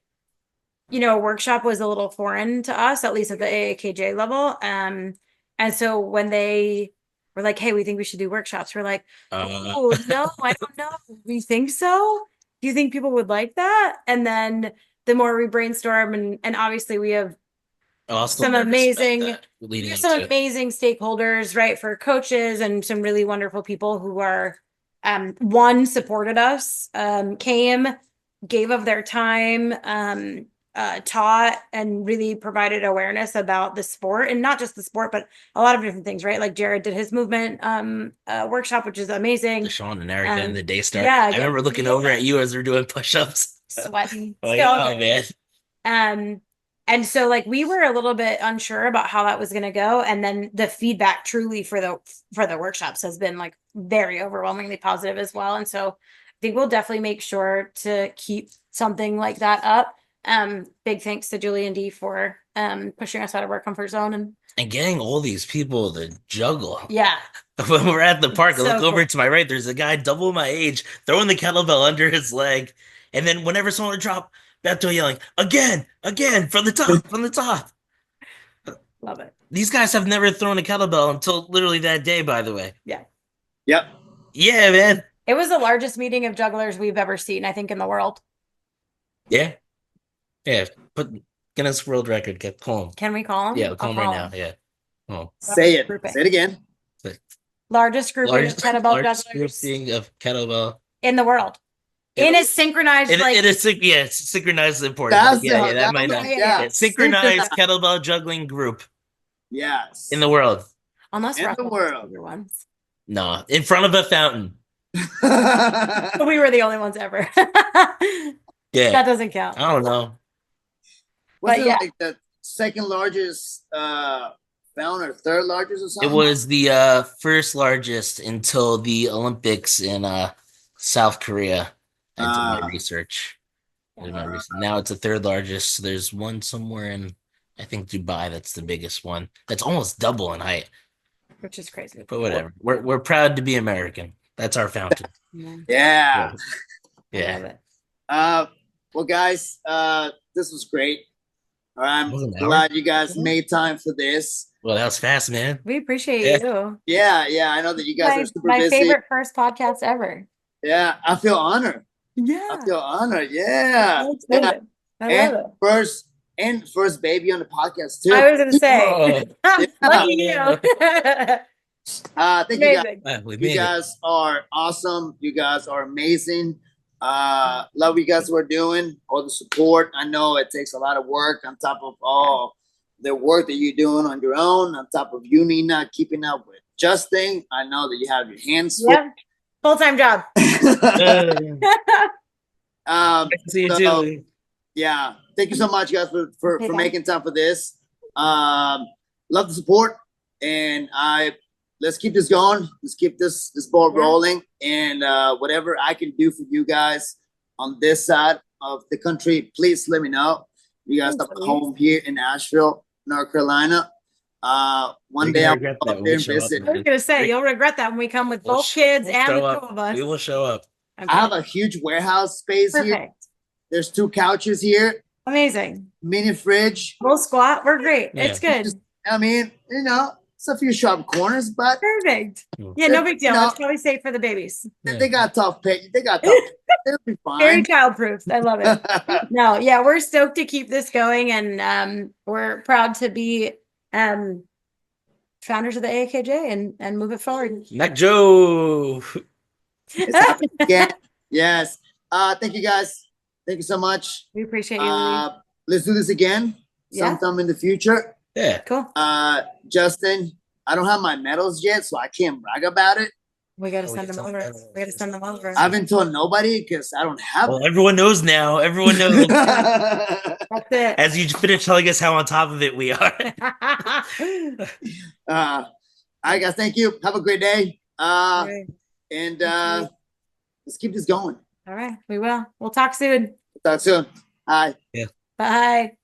[SPEAKER 2] a workshop was a little foreign to us, at least at the AAKJ level. And so when they were like, hey, we think we should do workshops, we're like, oh, no, I don't know. We think so? Do you think people would like that? And then the more we brainstorm, and obviously we have
[SPEAKER 1] Awesome.
[SPEAKER 2] some amazing,
[SPEAKER 1] Leading
[SPEAKER 2] some
[SPEAKER 1] into it.
[SPEAKER 2] amazing stakeholders, right? For coaches and some really wonderful people who are, one, supported us, came, gave of their time, taught and really provided awareness about the sport, and not just the sport, but a lot of different things, right? Like Jared did his movement workshop, which is amazing.
[SPEAKER 1] Sean and Eric and the day start.
[SPEAKER 2] Yeah,
[SPEAKER 1] I remember looking over at you as we're doing push-ups.
[SPEAKER 2] Sweating.
[SPEAKER 1] Like, oh man.
[SPEAKER 2] And so like we were a little bit unsure about how that was going to go, and then the feedback truly for the workshops has been like very overwhelmingly positive as well. And so I think we'll definitely make sure to keep something like that up. Big thanks to Julie and Dee for pushing us out of our comfort zone
[SPEAKER 1] and getting all these people to juggle.
[SPEAKER 2] Yeah.
[SPEAKER 1] When we're at the park, I look
[SPEAKER 2] So
[SPEAKER 1] over
[SPEAKER 2] cool.
[SPEAKER 1] to my right. There's a guy double my age throwing the kettlebell under his leg, and then whenever someone would drop, Beto yelling again, from the top.
[SPEAKER 2] Love it.
[SPEAKER 1] These guys have never thrown a kettlebell until literally that day. By the way.
[SPEAKER 2] Yeah.
[SPEAKER 3] Yep.
[SPEAKER 1] Yeah, man.
[SPEAKER 2] It was the largest meeting of jugglers we've ever seen, I think, in the world.
[SPEAKER 1] Yeah. Yeah. Put Guinness World Record. Call him.
[SPEAKER 2] Can we call him?
[SPEAKER 1] Yeah, call him right now. Yeah.
[SPEAKER 3] Oh. Say it. Say it again.
[SPEAKER 2] Largest grouping of kettlebell jugglers
[SPEAKER 1] grouping of kettlebell
[SPEAKER 2] in the world. In a synchronized,
[SPEAKER 1] it's synchronized important. That might not.
[SPEAKER 3] Yeah.
[SPEAKER 1] Synchronized kettlebell juggling group.
[SPEAKER 3] Yes.
[SPEAKER 1] In the world.
[SPEAKER 2] Unless
[SPEAKER 3] in the world.
[SPEAKER 2] Ones.
[SPEAKER 1] No, in front of a fountain.
[SPEAKER 2] We were the only ones ever.
[SPEAKER 1] Yeah.
[SPEAKER 2] That doesn't count.
[SPEAKER 1] I don't know.
[SPEAKER 3] Was it like the second largest fountain or third largest or something?
[SPEAKER 1] It was the first largest until the Olympics in South Korea. I did my research. Now it's the third largest. There's one somewhere in, I think, Dubai. That's the biggest one. That's almost double in height.
[SPEAKER 2] Which is crazy.
[SPEAKER 1] But whatever. We're proud to be American. That's our fountain.
[SPEAKER 3] Yeah.
[SPEAKER 1] Yeah.
[SPEAKER 3] Well, guys, this was great. All right, I'm glad you guys made time for this.
[SPEAKER 1] Well, that was fast, man.
[SPEAKER 2] We appreciate you.
[SPEAKER 3] Yeah, I know that you guys are super busy.
[SPEAKER 2] My favorite first podcast ever.
[SPEAKER 3] Yeah, I feel honored.
[SPEAKER 2] Yeah.
[SPEAKER 3] I feel honored. Yeah.
[SPEAKER 2] I love
[SPEAKER 3] it. First baby on the podcast too.
[SPEAKER 2] I was gonna say. Lucky you.
[SPEAKER 3] Thank you guys. You guys are awesome. You guys are amazing. Love you guys were doing, all the support. I know it takes a lot of work on top of all the work that you're doing on your own, on top of you, Nina, keeping up with Justin. I know that you have your hands full.
[SPEAKER 2] Yeah. Full-time job.
[SPEAKER 1] See you too.
[SPEAKER 3] Yeah. Thank you so much, guys, for making time for this. Love the support, and let's keep this going. Let's keep this ball rolling, and whatever I can do for you guys on this side of the country, please let me know. You guys have a home here in Asheville, North Carolina. One day I'll go up there and visit.
[SPEAKER 2] I was gonna say you'll regret that when we come with both kids and the two of us.
[SPEAKER 1] We will show up.
[SPEAKER 3] Okay. I have a huge warehouse space here. There's 2 couches here.
[SPEAKER 2] Amazing.
[SPEAKER 3] Mini fridge.
[SPEAKER 2] We'll squat. We're great. Yeah. It's good.
[SPEAKER 3] I mean, it's a few sharp corners, but
[SPEAKER 2] perfect. Yeah, no big deal. That's probably safe for the babies.
[SPEAKER 3] They got tough pay. They got tough. They'll be fine.
[SPEAKER 2] Very childproof. I love it. No, yeah, we're stoked to keep this going, and we're proud to be founders of the AKJ and move it forward.
[SPEAKER 1] NAKJO.
[SPEAKER 3] Yes. Thank you guys. Thank you so much.
[SPEAKER 2] We appreciate you.
[SPEAKER 3] Let's do this again sometime in the future.
[SPEAKER 1] Yeah.
[SPEAKER 2] Cool.
[SPEAKER 3] Justin, I don't have my medals yet, so I can't brag about it.
[SPEAKER 2] We got to send them over. We got to send them over.
[SPEAKER 3] I haven't told nobody because I don't have
[SPEAKER 1] them. Everyone knows now. Everyone knows.
[SPEAKER 2] That's it.
[SPEAKER 1] As you finish telling us how on top of it we are.
[SPEAKER 3] All right, guys. Thank you. Have a great day. And let's keep this going.
[SPEAKER 2] All right. We will. We'll talk soon.
[SPEAKER 3] Talk soon. Bye.
[SPEAKER 1] Yeah.
[SPEAKER 2] Bye.